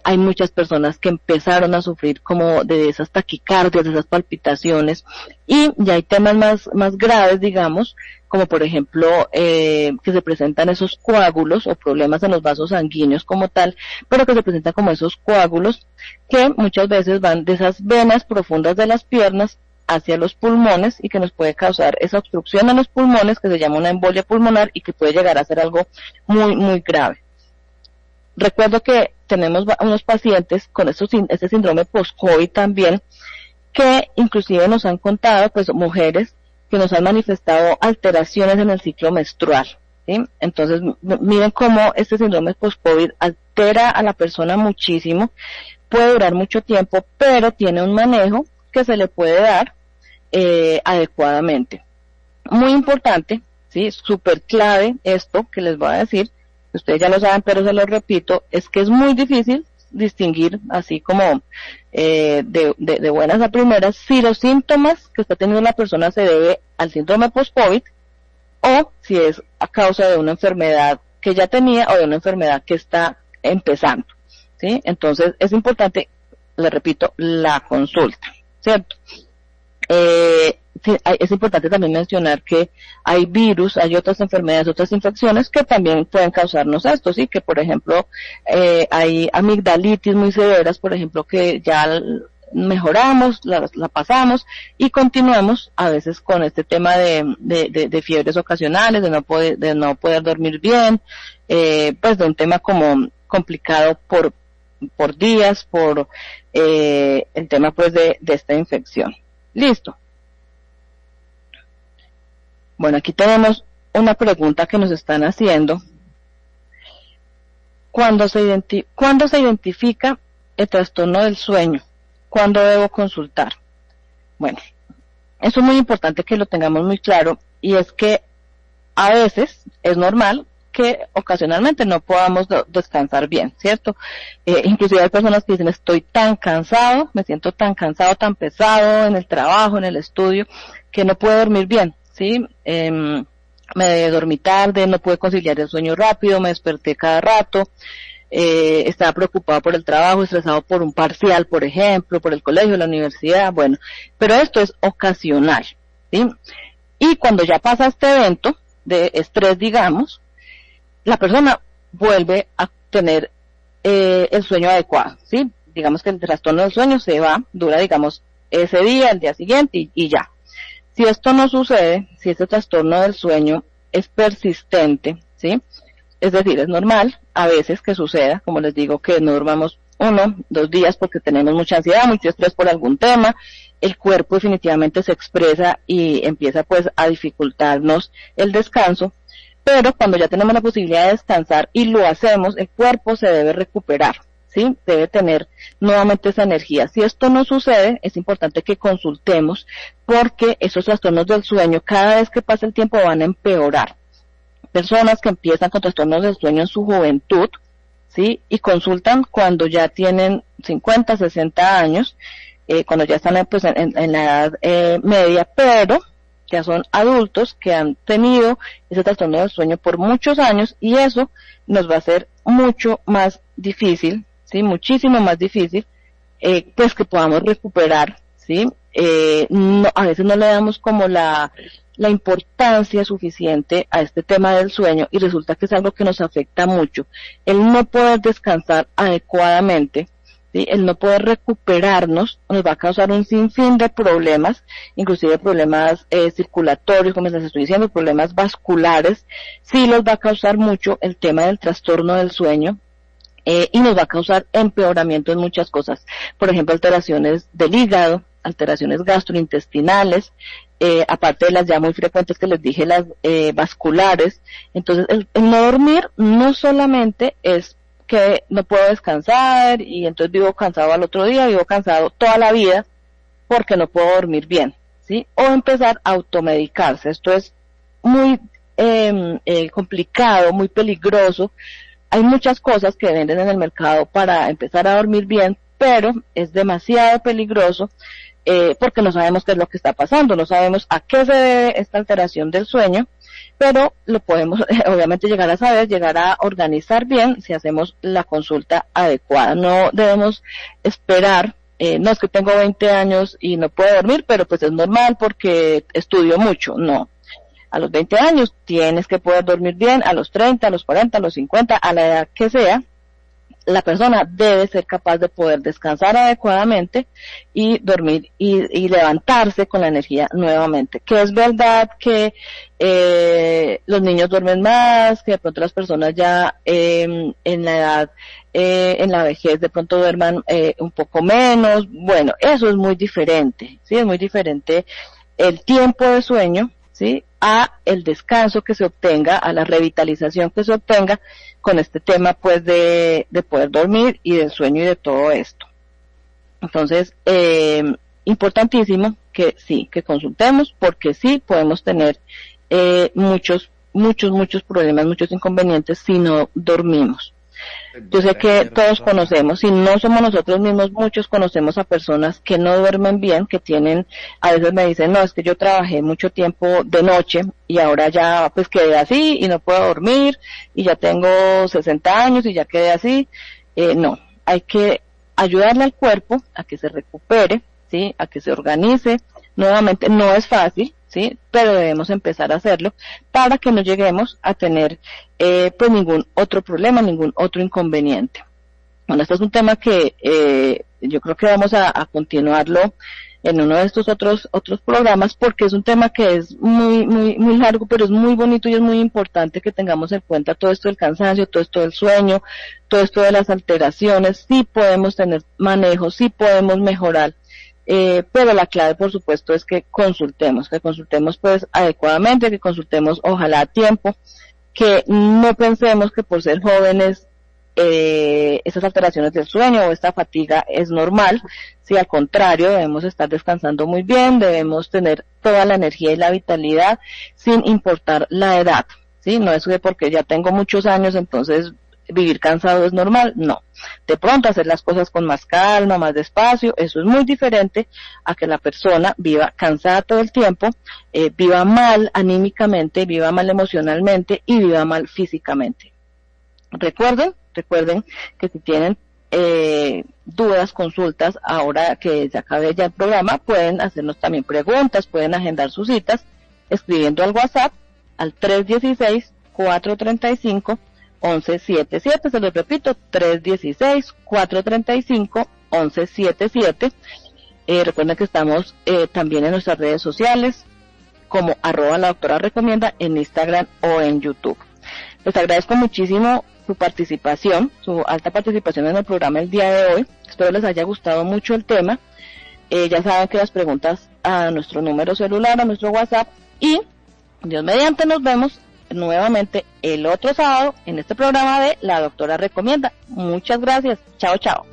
Hay muchas personas que empezaron a sufrir como de esas taquicardias, de esas palpitaciones, y ya hay temas más graves, digamos, como por ejemplo que se presentan esos coágulos o problemas en los vasos sanguíneos como tal, pero que se presentan como esos coágulos que muchas veces van de esas venas profundas de las piernas hacia los pulmones y que nos puede causar esa obstrucción en los pulmones que se llama una embolia pulmonar y que puede llegar a ser algo muy, muy grave. Recuerdo que tenemos unos pacientes con este síndrome post-COVID también, que inclusive nos han contado, pues, mujeres que nos han manifestado alteraciones en el ciclo menstrual, ¿sí? Entonces, miren cómo este síndrome post-COVID altera a la persona muchísimo, puede durar mucho tiempo, pero tiene un manejo que se le puede dar adecuadamente. Muy importante, ¿sí? Súper clave esto que les voy a decir, ustedes ya lo saben, pero se lo repito, es que es muy difícil distinguir, así como de buenas a primeras, si los síntomas que está teniendo la persona se debe al síndrome post-COVID o si es a causa de una enfermedad que ya tenía o de una enfermedad que está empezando, ¿sí? Entonces es importante, le repito, la consulta, ¿cierto? Sí, es importante también mencionar que hay virus, hay otras enfermedades, otras infecciones que también pueden causarnos esto, sí, que por ejemplo hay amigdalitis muy severas, por ejemplo, que ya mejoramos, la pasamos y continuamos a veces con este tema de fiebres ocasionales, de no poder dormir bien, pues de un tema como complicado por días, por el tema pues de esta infección. Listo. Bueno, aquí tenemos una pregunta que nos están haciendo. ¿Cuándo se identifica el trastorno del sueño? ¿Cuándo debo consultar? Bueno, eso es muy importante que lo tengamos muy claro, y es que a veces es normal que ocasionalmente no podamos descansar bien, ¿cierto? Inclusive hay personas que dicen, estoy tan cansado, me siento tan cansado, tan pesado en el trabajo, en el estudio, que no puedo dormir bien, ¿sí? Me dormí tarde, no pude conciliar el sueño rápido, me desperté cada rato, estaba preocupado por el trabajo, estresado por un parcial, por ejemplo, por el colegio, la universidad, bueno, pero esto es ocasional, ¿sí? Y cuando ya pasa este evento de estrés, digamos, la persona vuelve a tener el sueño adecuado, ¿sí? Digamos que el trastorno del sueño se va, dura, digamos, ese día, el día siguiente y ya. Si esto no sucede, si este trastorno del sueño es persistente, ¿sí? Es decir, es normal a veces que suceda, como les digo, que no durmamos 1, 2 días porque tenemos mucha ansiedad, mucho estrés por algún tema, el cuerpo definitivamente se expresa y empieza pues a dificultarnos el descanso, pero cuando ya tenemos la posibilidad de descansar y lo hacemos, el cuerpo se debe recuperar, ¿sí? Debe tener nuevamente esa energía. Si esto no sucede, es importante que consultemos, porque esos trastornos del sueño, cada vez que pasa el tiempo, van a empeorar. Personas que empiezan con trastornos del sueño en su juventud, ¿sí? Y consultan cuando ya tienen 50, 60 años, cuando ya están pues, en la edad media, pero ya son adultos que han tenido ese trastorno del sueño por muchos años, y eso nos va a hacer mucho más difícil, ¿sí? Muchísimo más difícil, pues que podamos recuperar, ¿sí? No, a veces no le damos como la importancia suficiente a este tema del sueño, y resulta que es algo que nos afecta mucho. El no poder descansar adecuadamente, ¿sí? El no poder recuperarnos nos va a causar un sinfín de problemas, inclusive problemas circulatorios, como les estoy diciendo, problemas vasculares. Sí los va a causar mucho el tema del trastorno del sueño, y nos va a causar empeoramiento en muchas cosas. Por ejemplo, alteraciones del hígado, alteraciones gastrointestinales, aparte de las ya muy frecuentes que les dije, las vasculares. Entonces, el no dormir no solamente es que no puedo descansar y entonces vivo cansado al otro día, vivo cansado toda la vida porque no puedo dormir bien, ¿sí? O empezar a automedicarse. Esto es muy complicado, muy peligroso. Hay muchas cosas que venden en el mercado para empezar a dormir bien, pero es demasiado peligroso, porque no sabemos qué es lo que está pasando, no sabemos a qué se debe esta alteración del sueño, pero lo podemos obviamente llegar a saber, llegar a organizar bien si hacemos la consulta adecuada. No debemos esperar, no es que tengo 20 años y no puedo dormir, pero pues es normal porque estudio mucho. No, a los 20 años tienes que poder dormir bien, a los 30, a los 40, a los 50, a la edad que sea. La persona debe ser capaz de poder descansar adecuadamente y dormir y levantarse con la energía nuevamente. Que es verdad que los niños duermen más, que de pronto las personas ya en la edad, en la vejez de pronto duerman un poco menos. Bueno, eso es muy diferente, ¿sí? Es muy diferente el tiempo de sueño, ¿sí? A el descanso que se obtenga, a la revitalización que se obtenga con este tema pues de poder dormir y del sueño y de todo esto. Entonces, importantísimo que sí, que consultemos, porque sí podemos tener muchos problemas, muchos inconvenientes si no dormimos. Yo sé que todos conocemos, si no somos nosotros mismos, muchos conocemos a personas que no duermen bien, que tienen, a veces me dicen, no, es que yo trabajé mucho tiempo de noche y ahora ya pues quedé así y no puedo dormir y ya tengo 60 años y ya quedé así. No, hay que ayudarle al cuerpo a que se recupere, ¿sí? A que se organice nuevamente. No es fácil, ¿sí? Pero debemos empezar a hacerlo para que no lleguemos a tener pues ningún otro problema, ningún otro inconveniente. Bueno, este es un tema que yo creo que vamos a continuarlo en uno de estos otros programas, porque es un tema que es muy largo, pero es muy bonito y es muy importante que tengamos en cuenta todo esto del cansancio, todo esto del sueño, todo esto de las alteraciones. Sí podemos tener manejo, sí podemos mejorar. Pero la clave, por supuesto, es que consultemos pues adecuadamente, que consultemos ojalá a tiempo, que no pensemos que por ser jóvenes esas alteraciones del sueño o esta fatiga es normal. Sí, al contrario, debemos estar descansando muy bien, debemos tener toda la energía y la vitalidad sin importar la edad, ¿sí? No es que porque ya tengo muchos años entonces vivir cansado es normal, no. De pronto hacer las cosas con más calma, más despacio, eso es muy diferente a que la persona viva cansada todo el tiempo, viva mal anímicamente, viva mal emocionalmente y viva mal físicamente. Recuerden que si tienen dudas, consultas, ahora que se acabe ya el programa, pueden hacernos también preguntas, pueden agendar sus citas escribiendo al WhatsApp al 316-435-1177, se los repito, 316-435-1177. Recuerden que estamos también en nuestras redes sociales como @la doctora recomienda en Instagram o en YouTube. Les agradezco muchísimo su participación, su alta participación en el programa el día de hoy. Espero les haya gustado mucho el tema. Ya saben que las preguntas a nuestro número celular, a nuestro WhatsApp, y Dios mediante nos vemos nuevamente el otro sábado en este programa de La Doctora Recomienda. Muchas gracias. Chao, chao.